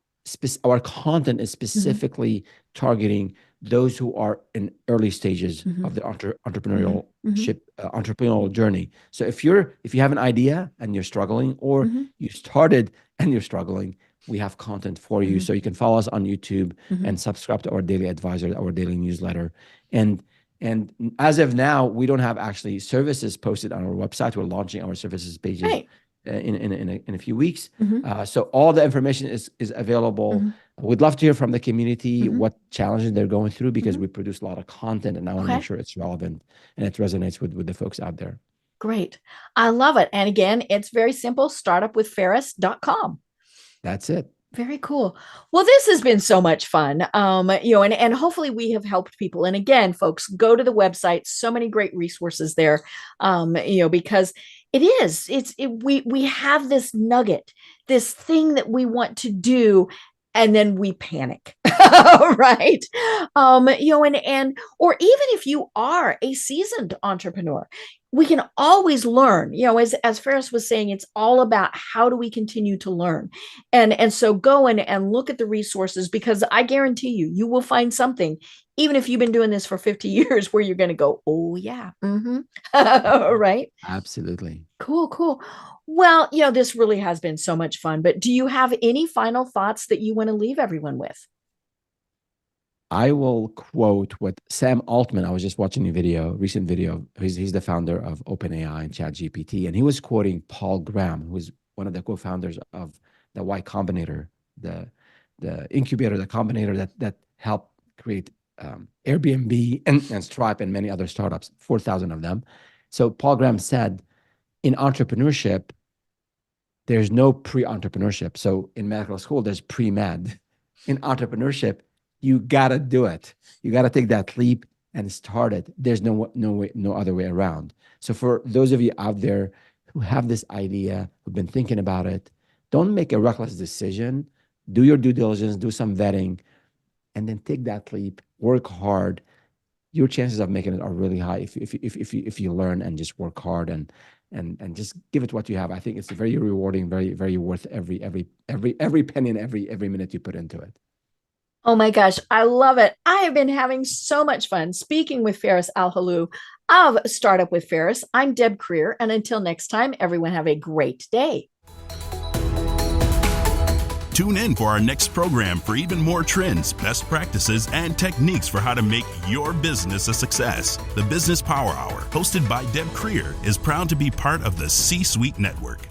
our content is Mhm. specifically targeting those who are in early stages of Mhm. the Mhm. Mhm. entrepreneurial journey. So if you have an idea and you're struggling, or Mhm. you started and you're struggling, we have content for you. Mhm. So you can follow us on YouTube Mhm. and subscribe to our daily advisor, our daily newsletter. And as of now, we don't have actually services posted on our website. We're launching our services pages Right. in a few weeks. Mhm. So all the information is available. Mhm. We'd love to hear from the community Mhm. what challenges they're going through, because Mhm. we produce a lot of content, and I want to make Okay. sure it's relevant and it resonates with the folks out there. Great. I love it. And again, it's very simple, startupwithferris.com. That's it. Very cool. Well, this has been so much fun. And hopefully we have helped people. And again, folks, go to the website. So many great resources there. Because we have this nugget, this thing that we want to do, and then we panic. Right. Or even if you are a seasoned entrepreneur, we can always learn. As Ferris was saying, it's all about how do we continue to learn. And so go in and look at the resources, because I guarantee you will find something, even if you've been doing this for 50 years, where you're going to go, oh yeah. Right. Absolutely. Cool, cool. Well, this really has been so much fun, but do you have any final thoughts that you want to leave everyone with? I will quote what Sam Altman. I was just watching a recent video. He's the founder of OpenAI and ChatGPT, and he was quoting Paul Graham, who is one of the co-founders of the Y Combinator, the incubator, the combinator that helped create Airbnb and Stripe and many other startups, 4,000 of them. So Paul Graham said, in entrepreneurship, there's no pre-entrepreneurship. So in medical school, there's pre-med. in entrepreneurship, you gotta do it. You gotta take that leap and start it. There's no other way around. So for those of you out there who have this idea, who've been thinking about it, don't make a reckless decision. Do your due diligence, do some vetting, and then take that leap. Work hard. Your chances of making it are really high if you learn and just work hard and just give it what you have. I think it's very rewarding, very worth every penny and every minute you put into it. Oh my gosh, I love it. I have been having so much fun speaking with Feras Alhlou of Startup with Feras. I'm Deb Creer, and until next time, everyone have a great day. Tune in for our next program for even more trends, best practices, and techniques for how to make your business a success. The Business Power Hour, hosted by Deb Creer, is proud to be part of the C-Suite Network.